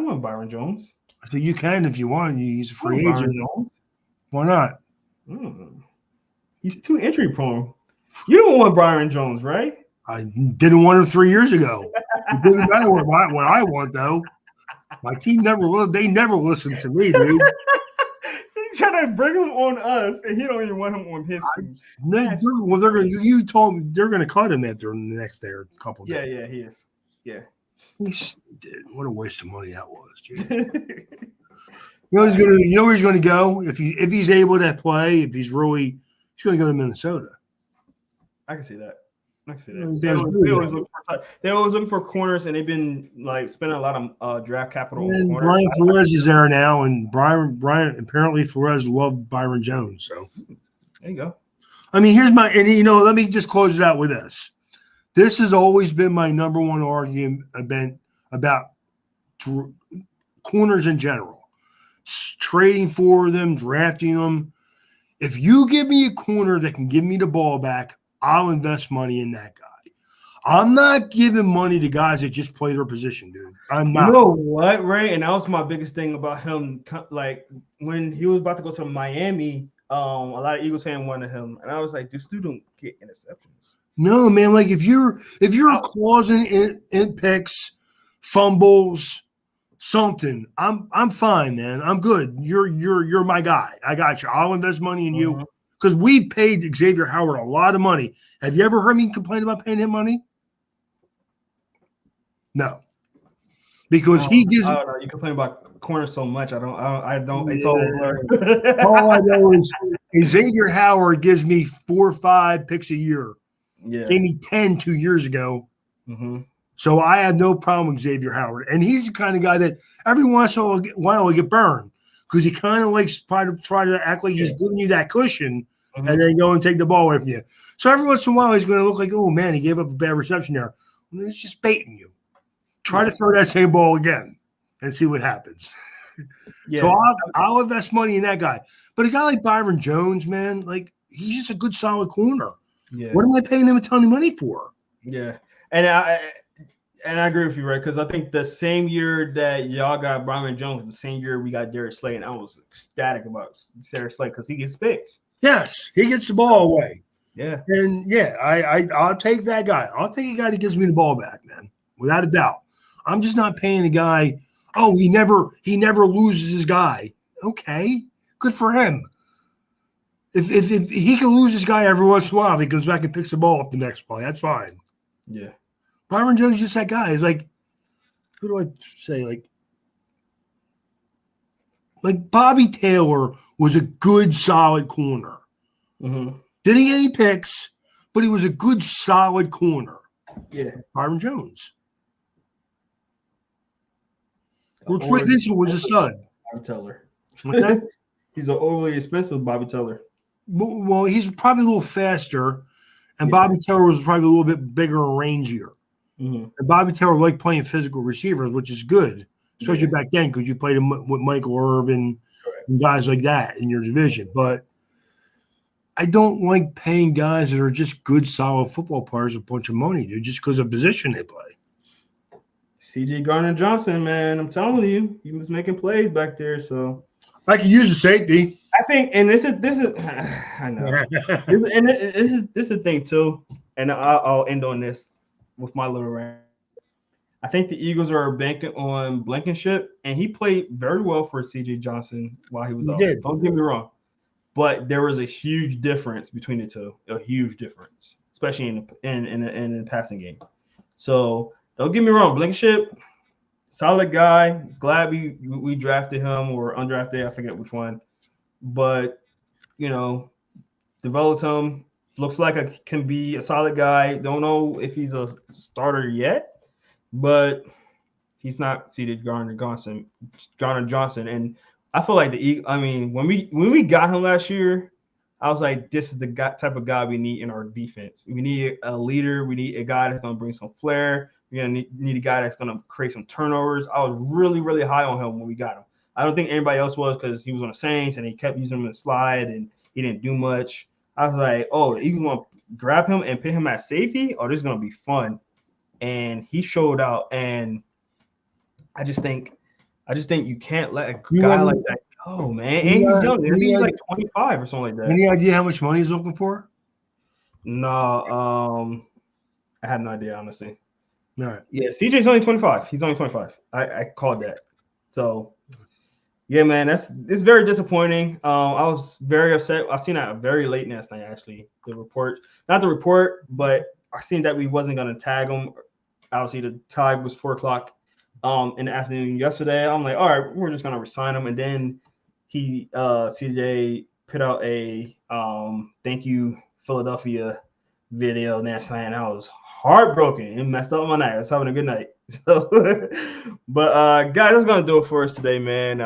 want Byron Jones. I think you can if you want. He's a I want free Byron agent. Jones. Why not? Mm. He's too injury prone. You don't want Byron Jones, right? I didn't want him 3 years ago. It doesn't matter what I want though. My team they never listened to me, dude. He's trying to bring him on us, and he don't even want him on his team. They're going. You told me they're going to cut him after the next couple days. Yeah, he is. Yeah. What a waste of money that was. He's going to. You know where he's going to go if he's able to play. He's going to go to Minnesota. I can see that. They always look for corners, and they've been like spending a lot of draft capital. And on Brian Flores is there now, and Brian apparently Flores loved Byron Jones. So there you go. I mean, let me just close it out with this. This has always been my number one argument about corners in general, trading for them, drafting them. If you give me a corner that can give me the ball back, I'll invest money in that guy. I'm not giving money to guys that just play their position, dude. I'm not. You know what, Ray? And that was my biggest thing about him. Like when he was about to go to Miami, a lot of Eagles fans wanted him, and I was like, "This dude don't get interceptions." No, man. Like if you're causing in picks, fumbles, something, I'm fine, man. I'm good. You're my guy. I got you. I'll invest money in you because we paid Xavier Howard a lot of money. Have you ever heard me complain about paying him money? No, because he gives. I don't know. You complain about corners so much. I don't. It's all blurred. All I know is Xavier Howard gives me 4 or 5 picks a year. Yeah, gave me 10 2 years ago. Mm-hmm. So I have no problem with Xavier Howard, and he's the kind of guy that every once in a while will get burned because he kind of likes try to act like he's giving you that cushion, and then go and take the ball away from you. So every once in a while he's going to look like, oh man, he gave up a bad reception there. Well, he's just baiting you. Try to throw that same ball again and see what happens. Yeah. So I'll invest money in that guy. But a guy like Byron Jones, man, like he's just a good solid corner. Yeah. What am I paying him a ton of money for? Yeah. And I agree with you, right? Because I think the same year that y'all got Byron Jones, the same year we got Darius Slay, and I was ecstatic about Darius Slay because he gets picks. Yes, he gets the ball away. Yeah. And I'll take that guy. I'll take a guy that gives me the ball back, man, without a doubt. I'm just not paying a guy. Oh, he never loses his guy. Okay, good for him. If he can lose his guy every once in a while, he comes back and picks the ball up the next play. That's fine. Yeah. Byron Jones is just that guy. He's like, who do I say? Like Bobby Taylor was a good, solid corner. Mm-hmm. Didn't get any picks, but he was a good, solid corner. Yeah. Byron Jones. Well, Troy Vincent was a stud. Bobby Taylor. What's that? He's an overly expensive Bobby Taylor. Well, he's probably a little faster, and Bobby Taylor was probably a little bit bigger and rangier. Mm-hmm. And Bobby Taylor liked playing physical receivers, which is good, especially back then because you played him with Michael Irvin and guys like that in your division. But I don't like paying guys that are just good, solid football players a bunch of money, dude, just because of the position they play. C.J. Gardner-Johnson, man, I'm telling you, he was making plays back there. So I could use a safety. I think, and this is I know, this is the thing too, and I'll end on this with my little rant. I think the Eagles are banking on Blankenship, and he played very well for C.J. Johnson while he was out. Don't get me wrong, but there was a huge difference between the two, a huge difference, especially in the passing game. So don't get me wrong, Blankenship, solid guy. Glad we drafted him or undrafted, I forget which one. But, developed him. looks like can be a solid guy. Don't know if he's a starter yet, but he's not seated Garner Johnson, and I feel like I mean, when we got him last year, I was like, this is the type of guy we need in our defense. We need a leader. We need a guy that's going to bring some flair. We're going to need a guy that's going to create some turnovers. I was really, really high on him when we got him. I don't think anybody else was because he was on the Saints and he kept using him in the slide and he didn't do much. I was like, oh, you want to grab him and put him at safety? Oh, this is going to be fun. And he showed out. And I just think you can't let a guy like that go, man. And he's young. I think he's like 25 or something like that. Any idea how much money he's looking for? No, I have no idea, honestly. All right. Yeah, CJ's only 25. He's only 25. I called that. So, yeah, man, it's very disappointing. I was very upset. I seen that very late last night, actually. Not the report, but I seen that we wasn't gonna tag him. Obviously, the tag was 4 o'clock. In the afternoon yesterday. I'm like, all right, we're just gonna resign him. And then CJ put out a thank you Philadelphia video last night, and I was heartbroken. It messed up my night. I was having a good night. So but guys, that's gonna do it for us today, man.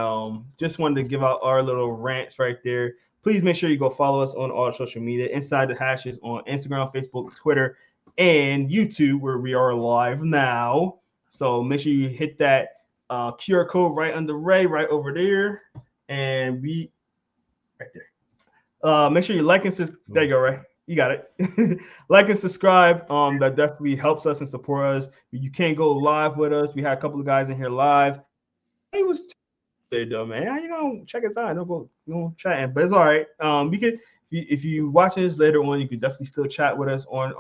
Just wanted to give out our little rants right there. Please make sure you go follow us on all social media, Inside the Hashes on Instagram, Facebook, Twitter, and YouTube, where we are live now. So make sure you hit that QR code right under Ray, right over there, and we right there. Make sure you like and there you go, Ray. You got it. Like and subscribe. That definitely helps us and support us. You can't go live with us. We had a couple of guys in here live. It was there though, man. How you gonna check us out? Don't go chatting, but it's all right. You can if you watching this later on, you can definitely still chat with us on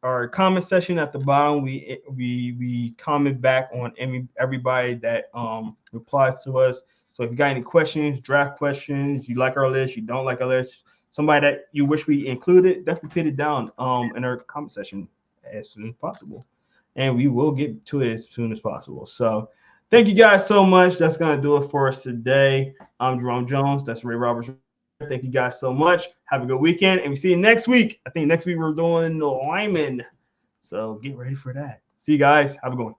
our comment section at the bottom. We comment back on everybody that replies to us. So if you got any questions, draft questions, you like our list, you don't like our list, somebody that you wish we included, definitely put it down in our comment section as soon as possible, and we will get to it as soon as possible. So thank you guys so much. That's gonna do it for us today. I'm Jerome Jones. That's Ray Roberts. Thank you guys so much. Have a good weekend, and we see you next week. I think next week we're doing the linemen, so get ready for that. See you guys. Have a good one.